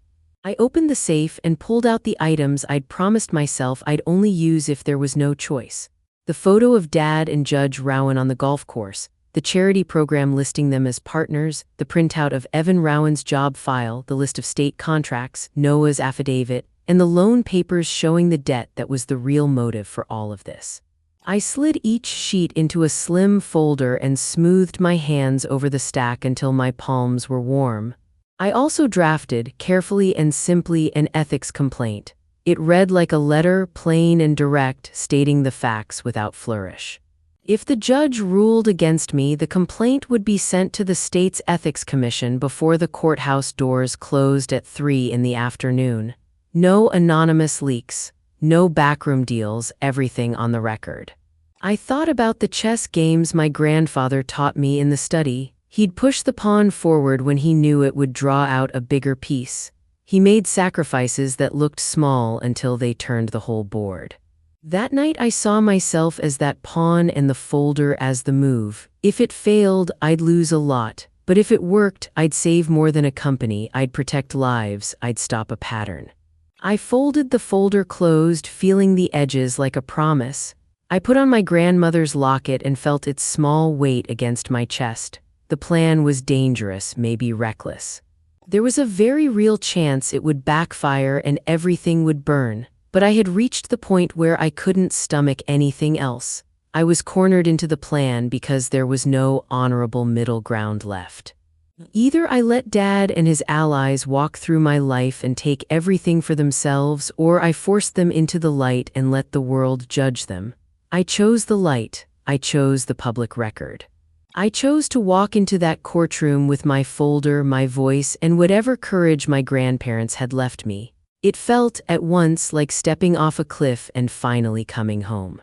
I opened the safe and pulled out the items I'd promised myself I'd only use if there was no choice. The photo of Dad and Judge Rowan on the golf course, the charity program listing them as partners, the printout of Evan Rowan's job file, the list of state contracts, Noah's affidavit, and the loan papers showing the debt that was the real motive for all of this. I slid each sheet into a slim folder and smoothed my hands over the stack until my palms were warm. I also drafted, carefully and simply, an ethics complaint. It read like a letter, plain and direct, stating the facts without flourish. If the judge ruled against me, the complaint would be sent to the state's ethics commission before the courthouse doors closed at 3 in the afternoon. No anonymous leaks, no backroom deals, everything on the record. I thought about the chess games my grandfather taught me in the study. He'd push the pawn forward when he knew it would draw out a bigger piece. He made sacrifices that looked small until they turned the whole board. That night I saw myself as that pawn and the folder as the move. If it failed, I'd lose a lot. But if it worked, I'd save more than a company, I'd protect lives, I'd stop a pattern. I folded the folder closed, feeling the edges like a promise. I put on my grandmother's locket and felt its small weight against my chest. The plan was dangerous, maybe reckless. There was a very real chance it would backfire and everything would burn, but I had reached the point where I couldn't stomach anything else. I was cornered into the plan because there was no honorable middle ground left. Either I let Dad and his allies walk through my life and take everything for themselves, or I forced them into the light and let the world judge them. I chose the light. I chose the public record. I chose to walk into that courtroom with my folder, my voice, and whatever courage my grandparents had left me. It felt, at once, like stepping off a cliff and finally coming home.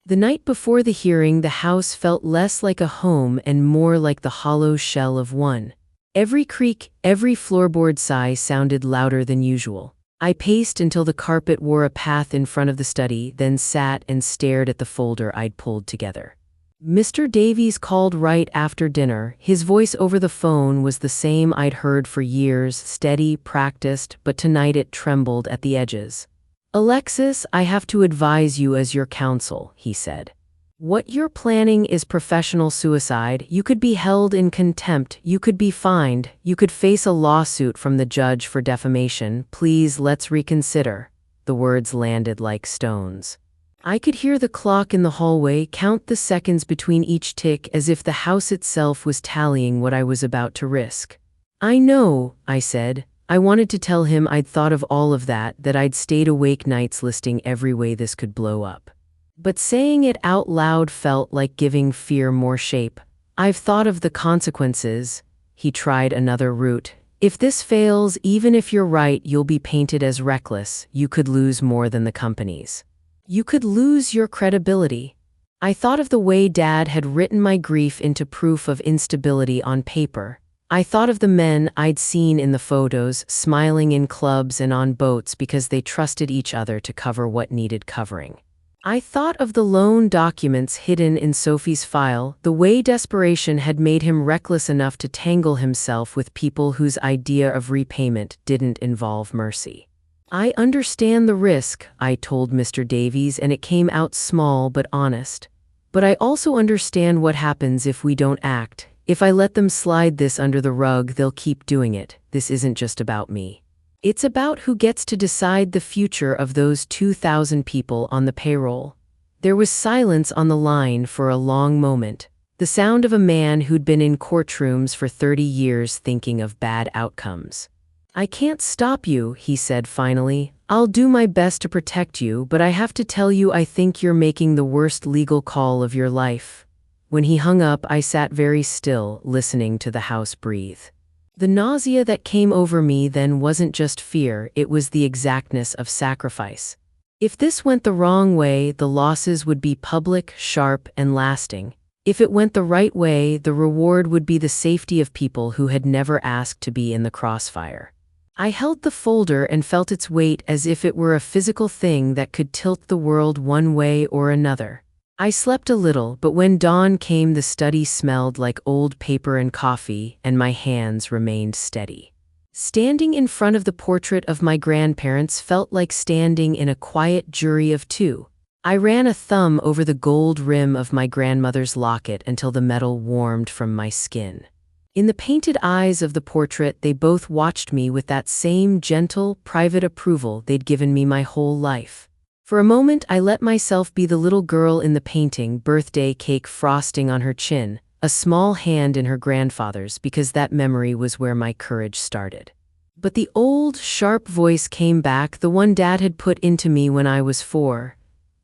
The night before the hearing, the house felt less like a home and more like the hollow shell of one. Every creak, every floorboard sigh sounded louder than usual. I paced until the carpet wore a path in front of the study, then sat and stared at the folder I'd pulled together. Mr. Davies called right after dinner. His voice over the phone was the same I'd heard for years, steady, practiced, but tonight it trembled at the edges. "Alexis, I have to advise you as your counsel," he said. "What you're planning is professional suicide. You could be held in contempt, you could be fined, you could face a lawsuit from the judge for defamation. Please, let's reconsider." The words landed like stones. I could hear the clock in the hallway count the seconds between each tick, as if the house itself was tallying what I was about to risk. "I know," I said. I wanted to tell him I'd thought of all of that I'd stayed awake nights listing every way this could blow up. But saying it out loud felt like giving fear more shape. "I've thought of the consequences." He tried another route. "If this fails, even if you're right, you'll be painted as reckless. You could lose more than the companies. You could lose your credibility." I thought of the way Dad had written my grief into proof of instability on paper. I thought of the men I'd seen in the photos, smiling in clubs and on boats because they trusted each other to cover what needed covering. I thought of the loan documents hidden in Sophie's file, the way desperation had made him reckless enough to tangle himself with people whose idea of repayment didn't involve mercy. "I understand the risk," I told Mr. Davies, and it came out small but honest. "But I also understand what happens if we don't act. If I let them slide this under the rug, they'll keep doing it. This isn't just about me. It's about who gets to decide the future of those 2,000 people on the payroll." There was silence on the line for a long moment, the sound of a man who'd been in courtrooms for 30 years thinking of bad outcomes. "I can't stop you," he said finally. "I'll do my best to protect you, but I have to tell you I think you're making the worst legal call of your life." When he hung up, I sat very still, listening to the house breathe. The nausea that came over me then wasn't just fear, it was the exactness of sacrifice. If this went the wrong way, the losses would be public, sharp, and lasting. If it went the right way, the reward would be the safety of people who had never asked to be in the crossfire. I held the folder and felt its weight as if it were a physical thing that could tilt the world one way or another. I slept a little, but when dawn came, the study smelled like old paper and coffee, and my hands remained steady. Standing in front of the portrait of my grandparents felt like standing in a quiet jury of two. I ran a thumb over the gold rim of my grandmother's locket until the metal warmed from my skin. In the painted eyes of the portrait, they both watched me with that same gentle, private approval they'd given me my whole life. For a moment, I let myself be the little girl in the painting, birthday cake frosting on her chin, a small hand in her grandfather's, because that memory was where my courage started. But the old, sharp voice came back, the one Dad had put into me when I was 4.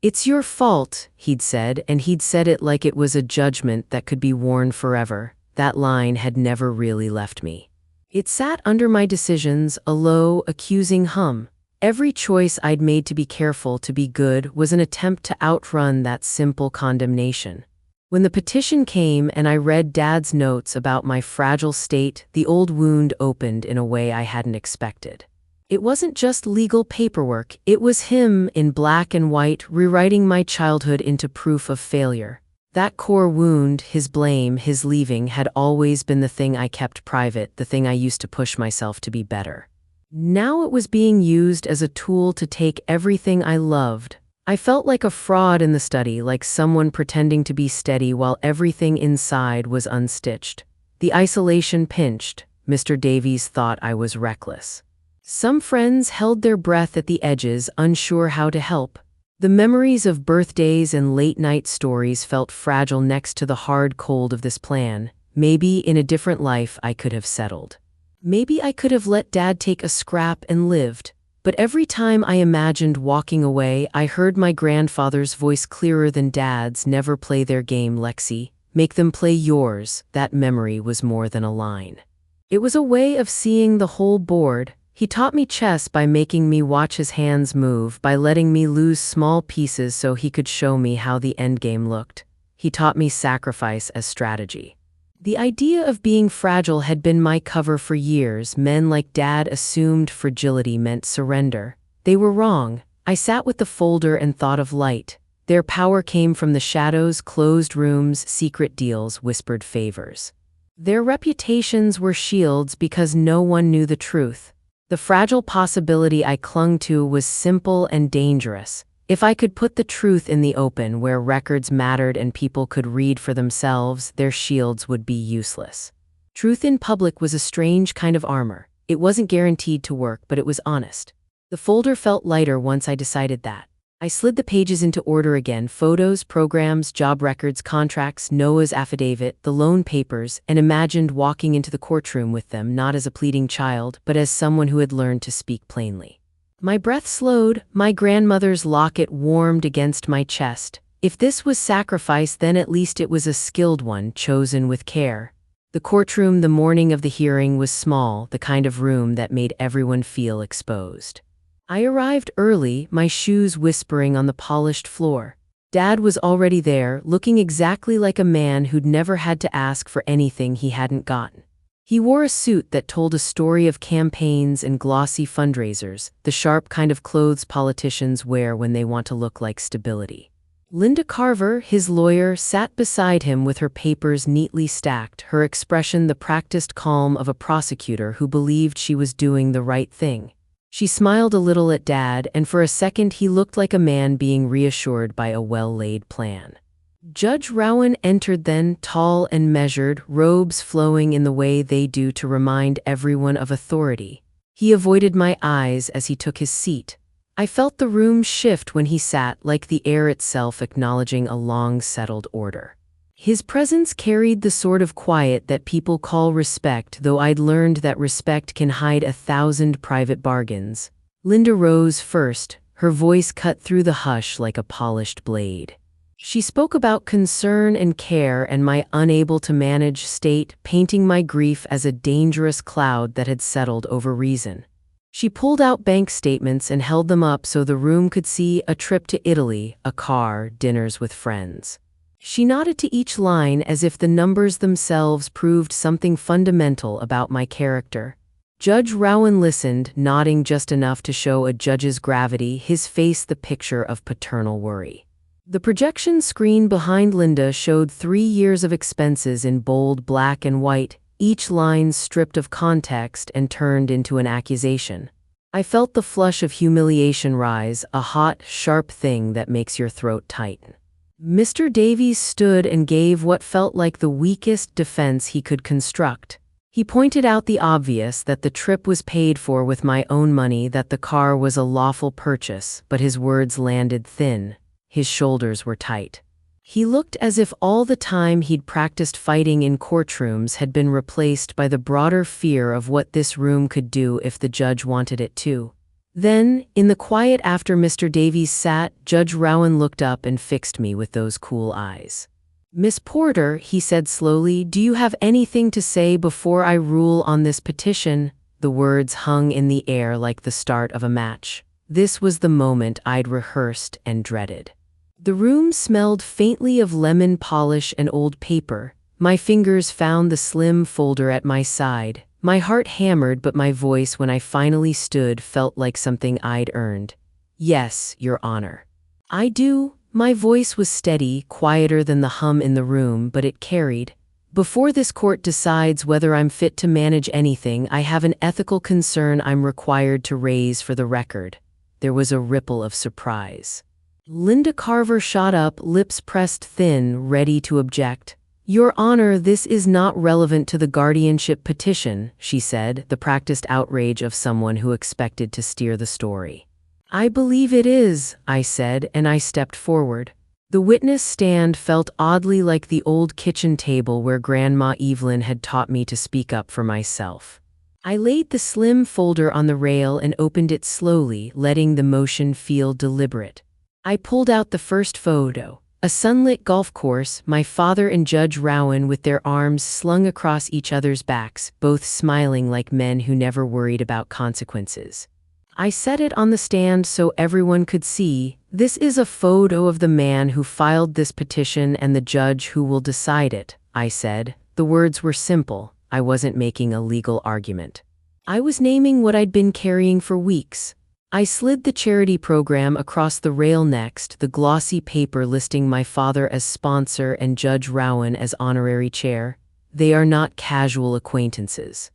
"It's your fault," he'd said, and he'd said it like it was a judgment that could be worn forever. That line had never really left me. It sat under my decisions, a low, accusing hum. Every choice I'd made to be careful, to be good, was an attempt to outrun that simple condemnation. When the petition came and I read Dad's notes about my fragile state, the old wound opened in a way I hadn't expected. It wasn't just legal paperwork, it was him, in black and white, rewriting my childhood into proof of failure. That core wound, his blame, his leaving, had always been the thing I kept private, the thing I used to push myself to be better. Now it was being used as a tool to take everything I loved. I felt like a fraud in the study, like someone pretending to be steady while everything inside was unstitched. The isolation pinched. Mr. Davies thought I was reckless. Some friends held their breath at the edges, unsure how to help. The memories of birthdays and late-night stories felt fragile next to the hard cold of this plan. Maybe in a different life I could have settled. Maybe I could have let Dad take a scrap and lived. But every time I imagined walking away, I heard my grandfather's voice clearer than Dad's. Never play their game, Lexi. Make them play yours. That memory was more than a line. It was a way of seeing the whole board. He taught me chess by making me watch his hands move, by letting me lose small pieces so he could show me how the endgame looked. He taught me sacrifice as strategy. The idea of being fragile had been my cover for years. Men like Dad assumed fragility meant surrender. They were wrong. I sat with the folder and thought of light. Their power came from the shadows, closed rooms, secret deals, whispered favors. Their reputations were shields because no one knew the truth. The fragile possibility I clung to was simple and dangerous. If I could put the truth in the open, where records mattered and people could read for themselves, their shields would be useless. Truth in public was a strange kind of armor. It wasn't guaranteed to work, but it was honest. The folder felt lighter once I decided that. I slid the pages into order again: photos, programs, job records, contracts, Noah's affidavit, the loan papers, and imagined walking into the courtroom with them, not as a pleading child, but as someone who had learned to speak plainly. My breath slowed. My grandmother's locket warmed against my chest. If this was sacrifice, then at least it was a skilled one, chosen with care. The courtroom the morning of the hearing was small, the kind of room that made everyone feel exposed. I arrived early, my shoes whispering on the polished floor. Dad was already there, looking exactly like a man who'd never had to ask for anything he hadn't gotten. He wore a suit that told a story of campaigns and glossy fundraisers, the sharp kind of clothes politicians wear when they want to look like stability. Linda Carver, his lawyer, sat beside him with her papers neatly stacked, her expression the practiced calm of a prosecutor who believed she was doing the right thing. She smiled a little at Dad, and for a second he looked like a man being reassured by a well-laid plan. Judge Rowan entered then, tall and measured, robes flowing in the way they do to remind everyone of authority. He avoided my eyes as he took his seat. I felt the room shift when he sat, like the air itself acknowledging a long-settled order. His presence carried the sort of quiet that people call respect, though I'd learned that respect can hide 1,000 private bargains. Linda rose first, her voice cut through the hush like a polished blade. She spoke about concern and care and my unable to manage state, painting my grief as a dangerous cloud that had settled over reason. She pulled out bank statements and held them up so the room could see: a trip to Italy, a car, dinners with friends. She nodded to each line as if the numbers themselves proved something fundamental about my character. Judge Rowan listened, nodding just enough to show a judge's gravity, his face the picture of paternal worry. The projection screen behind Linda showed 3 years of expenses in bold black and white, each line stripped of context and turned into an accusation. I felt the flush of humiliation rise, a hot, sharp thing that makes your throat tighten. Mr. Davies stood and gave what felt like the weakest defense he could construct. He pointed out the obvious, that the trip was paid for with my own money, that the car was a lawful purchase, but his words landed thin. His shoulders were tight. He looked as if all the time he'd practiced fighting in courtrooms had been replaced by the broader fear of what this room could do if the judge wanted it to. Then, in the quiet after Mr. Davies sat, Judge Rowan looked up and fixed me with those cool eyes. "Miss Porter," he said slowly, "do you have anything to say before I rule on this petition?" The words hung in the air like the start of a match. This was the moment I'd rehearsed and dreaded. The room smelled faintly of lemon polish and old paper. My fingers found the slim folder at my side. My heart hammered, but my voice, when I finally stood, felt like something I'd earned. "Yes, Your Honor." "I do." My voice was steady, quieter than the hum in the room, but it carried. Before this court decides whether I'm fit to manage anything, I have an ethical concern I'm required to raise for the record. There was a ripple of surprise. Linda Carver shot up, lips pressed thin, ready to object. "Your Honor, this is not relevant to the guardianship petition," she said, the practiced outrage of someone who expected to steer the story. "I believe it is," I said, and I stepped forward. The witness stand felt oddly like the old kitchen table where Grandma Evelyn had taught me to speak up for myself. I laid the slim folder on the rail and opened it slowly, letting the motion feel deliberate. I pulled out the first photo. A sunlit golf course, my father and Judge Rowan with their arms slung across each other's backs, both smiling like men who never worried about consequences. I set it on the stand so everyone could see. "This is a photo of the man who filed this petition and the judge who will decide it," I said. The words were simple. I wasn't making a legal argument. I was naming what I'd been carrying for weeks. I slid the charity program across the rail next, the glossy paper listing my father as sponsor and Judge Rowan as honorary chair. They are not casual acquaintances.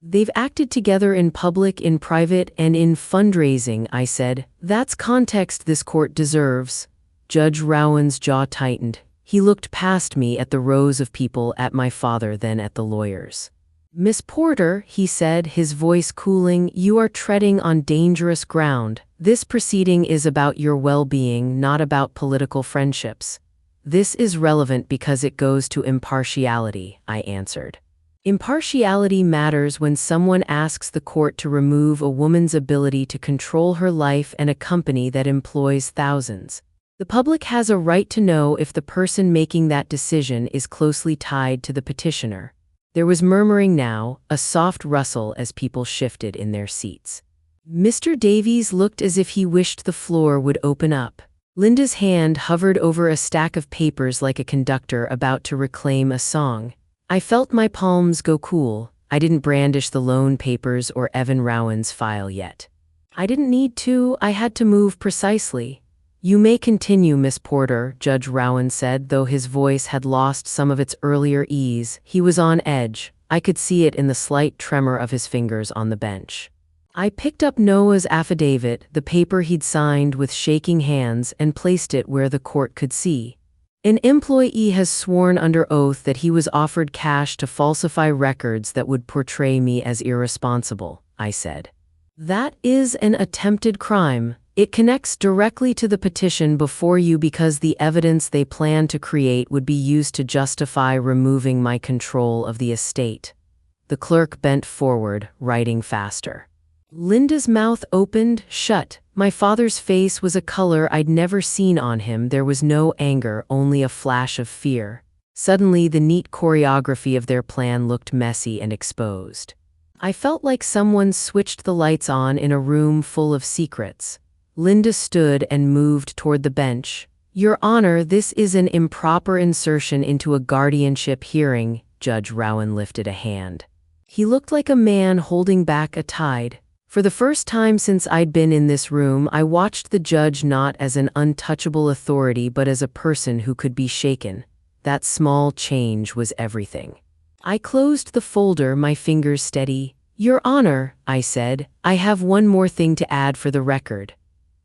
They've acted together in public, in private, and in fundraising, I said. That's context this court deserves. Judge Rowan's jaw tightened. He looked past me at the rows of people, at my father, then at the lawyers. "Miss Porter," he said, his voice cooling, "you are treading on dangerous ground. This proceeding is about your well-being, not about political friendships." "This is relevant because it goes to impartiality," I answered. Impartiality matters when someone asks the court to remove a woman's ability to control her life and a company that employs thousands. The public has a right to know if the person making that decision is closely tied to the petitioner. There was murmuring now, a soft rustle as people shifted in their seats. Mr. Davies looked as if he wished the floor would open up. Linda's hand hovered over a stack of papers like a conductor about to reclaim a song. I felt my palms go cool. I didn't brandish the loan papers or Evan Rowan's file yet. I didn't need to, I had to move precisely. "You may continue, Miss Porter," Judge Rowan said, though his voice had lost some of its earlier ease. He was on edge. I could see it in the slight tremor of his fingers on the bench. I picked up Noah's affidavit, the paper he'd signed with shaking hands, and placed it where the court could see. "An employee has sworn under oath that he was offered cash to falsify records that would portray me as irresponsible," I said. "That is an attempted crime. It connects directly to the petition before you because the evidence they plan to create would be used to justify removing my control of the estate." The clerk bent forward, writing faster. Linda's mouth opened, shut. My father's face was a color I'd never seen on him. There was no anger, only a flash of fear. Suddenly, the neat choreography of their plan looked messy and exposed. I felt like someone switched the lights on in a room full of secrets. Linda stood and moved toward the bench. "Your Honor, this is an improper insertion into a guardianship hearing." Judge Rowan lifted a hand. He looked like a man holding back a tide. For the first time since I'd been in this room, I watched the judge not as an untouchable authority but as a person who could be shaken. That small change was everything. I closed the folder, my fingers steady. "Your Honor," I said, "I have one more thing to add for the record."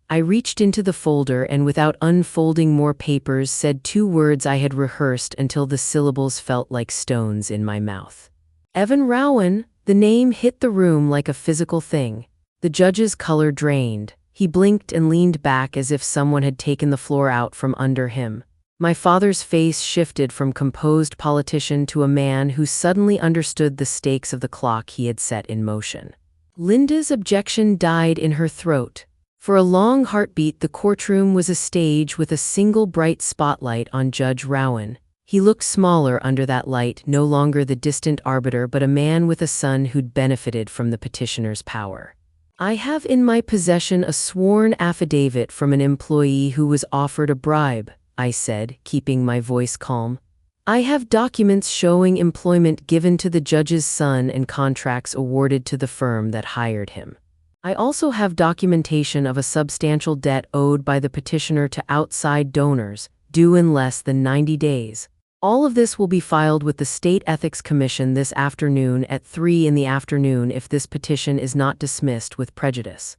I reached into the folder and without unfolding more papers said two words I had rehearsed until the syllables felt like stones in my mouth. "Evan Rowan." The name hit the room like a physical thing. The judge's color drained. He blinked and leaned back as if someone had taken the floor out from under him. My father's face shifted from composed politician to a man who suddenly understood the stakes of the clock he had set in motion. Linda's objection died in her throat. For a long heartbeat, the courtroom was a stage with a single bright spotlight on Judge Rowan. He looked smaller under that light, no longer the distant arbiter but a man with a son who'd benefited from the petitioner's power. "I have in my possession a sworn affidavit from an employee who was offered a bribe," I said, keeping my voice calm. "I have documents showing employment given to the judge's son and contracts awarded to the firm that hired him." I also have documentation of a substantial debt owed by the petitioner to outside donors, due in less than 90 days. All of this will be filed with the State Ethics Commission this afternoon at 3 in the afternoon if this petition is not dismissed with prejudice.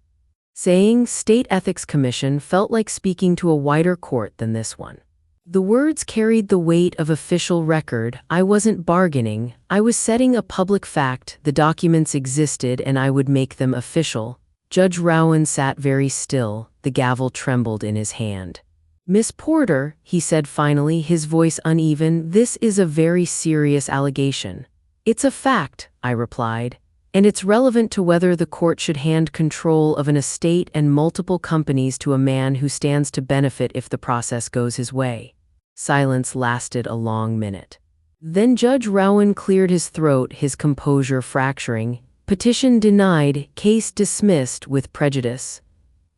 Saying State Ethics Commission felt like speaking to a wider court than this one. The words carried the weight of official record. I wasn't bargaining, I was setting a public fact. The documents existed and I would make them official. Judge Rowan sat very still, the gavel trembled in his hand. Miss Porter, he said finally, his voice uneven, this is a very serious allegation. It's a fact, I replied, and it's relevant to whether the court should hand control of an estate and multiple companies to a man who stands to benefit if the process goes his way. Silence lasted a long minute. Then Judge Rowan cleared his throat, his composure fracturing. Petition denied, case dismissed with prejudice.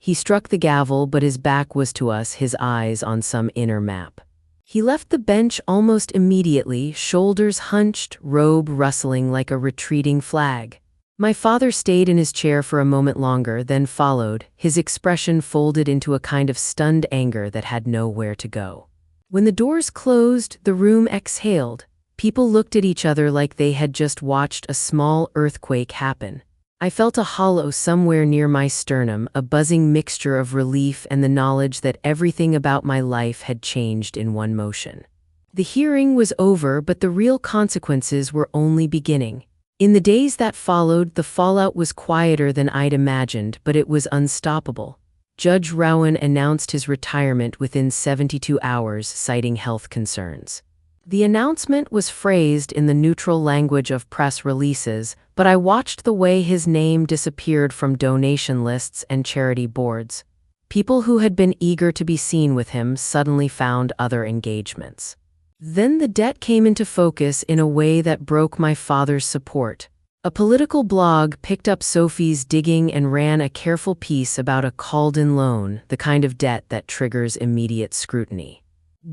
He struck the gavel, but his back was to us, his eyes on some inner map. He left the bench almost immediately, shoulders hunched, robe rustling like a retreating flag. My father stayed in his chair for a moment longer, then followed, his expression folded into a kind of stunned anger that had nowhere to go. When the doors closed, the room exhaled. People looked at each other like they had just watched a small earthquake happen. I felt a hollow somewhere near my sternum, a buzzing mixture of relief and the knowledge that everything about my life had changed in one motion. The hearing was over, but the real consequences were only beginning. In the days that followed, the fallout was quieter than I'd imagined, but it was unstoppable. Judge Rowan announced his retirement within 72 hours, citing health concerns. The announcement was phrased in the neutral language of press releases, but I watched the way his name disappeared from donation lists and charity boards. People who had been eager to be seen with him suddenly found other engagements. Then the debt came into focus in a way that broke my father's support. A political blog picked up Sophie's digging and ran a careful piece about a called-in loan, the kind of debt that triggers immediate scrutiny.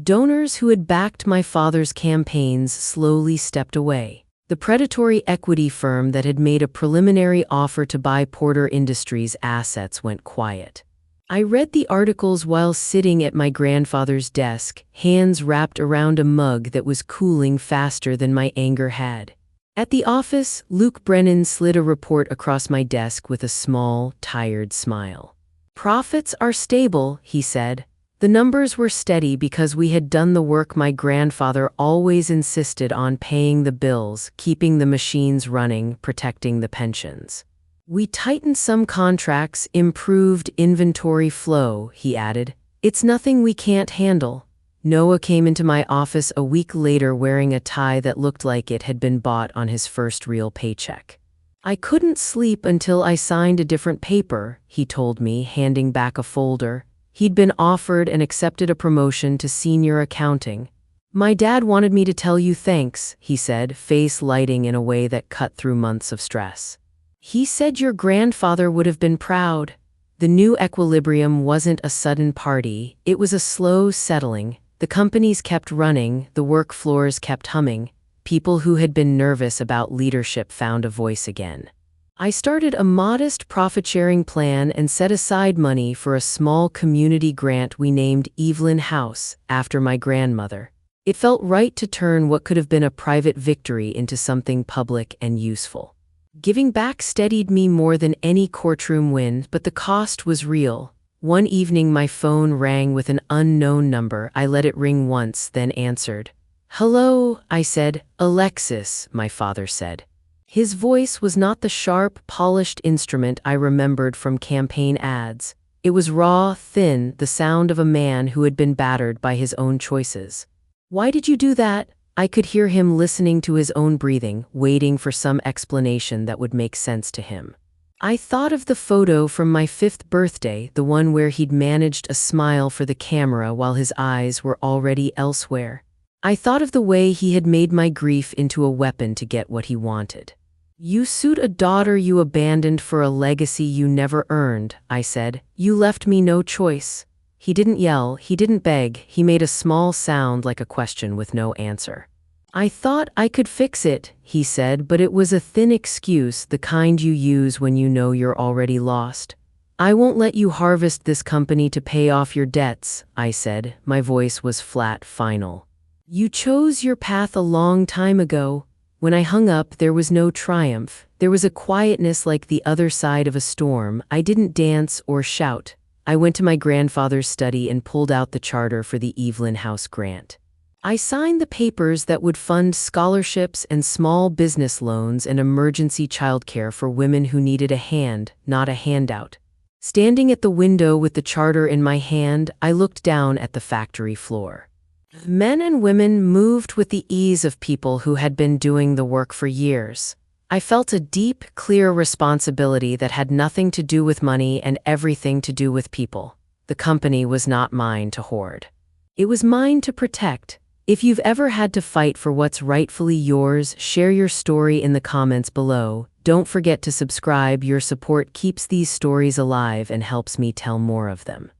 Donors who had backed my father's campaigns slowly stepped away. The predatory equity firm that had made a preliminary offer to buy Porter Industries' assets went quiet. I read the articles while sitting at my grandfather's desk, hands wrapped around a mug that was cooling faster than my anger had. At the office, Luke Brennan slid a report across my desk with a small, tired smile. Profits are stable, he said. The numbers were steady because we had done the work my grandfather always insisted on: paying the bills, keeping the machines running, protecting the pensions. We tightened some contracts, improved inventory flow, he added. It's nothing we can't handle. Noah came into my office a week later wearing a tie that looked like it had been bought on his first real paycheck. I couldn't sleep until I signed a different paper, he told me, handing back a folder. He'd been offered and accepted a promotion to senior accounting. My dad wanted me to tell you thanks, he said, face lighting in a way that cut through months of stress. He said your grandfather would have been proud. The new equilibrium wasn't a sudden party, it was a slow settling. The companies kept running, the work floors kept humming. People who had been nervous about leadership found a voice again. I started a modest profit-sharing plan and set aside money for a small community grant we named Evelyn House, after my grandmother. It felt right to turn what could have been a private victory into something public and useful. Giving back steadied me more than any courtroom win, but the cost was real. One evening my phone rang with an unknown number. I let it ring once, then answered. "Hello," I said. "Alexis," my father said. His voice was not the sharp, polished instrument I remembered from campaign ads. It was raw, thin, the sound of a man who had been battered by his own choices. "Why did you do that?" I could hear him listening to his own breathing, waiting for some explanation that would make sense to him. I thought of the photo from my 5th birthday, the one where he'd managed a smile for the camera while his eyes were already elsewhere. I thought of the way he had made my grief into a weapon to get what he wanted. "You suit a daughter you abandoned for a legacy you never earned," I said. "You left me no choice." He didn't yell, he didn't beg, he made a small sound like a question with no answer. I thought I could fix it, he said, but it was a thin excuse, the kind you use when you know you're already lost. I won't let you harvest this company to pay off your debts, I said. My voice was flat, final. You chose your path a long time ago. When I hung up, there was no triumph. There was a quietness like the other side of a storm. I didn't dance or shout. I went to my grandfather's study and pulled out the charter for the Evelyn House grant. I signed the papers that would fund scholarships and small business loans and emergency childcare for women who needed a hand, not a handout. Standing at the window with the charter in my hand, I looked down at the factory floor. Men and women moved with the ease of people who had been doing the work for years. I felt a deep, clear responsibility that had nothing to do with money and everything to do with people. The company was not mine to hoard. It was mine to protect. If you've ever had to fight for what's rightfully yours, share your story in the comments below. Don't forget to subscribe. Your support keeps these stories alive and helps me tell more of them.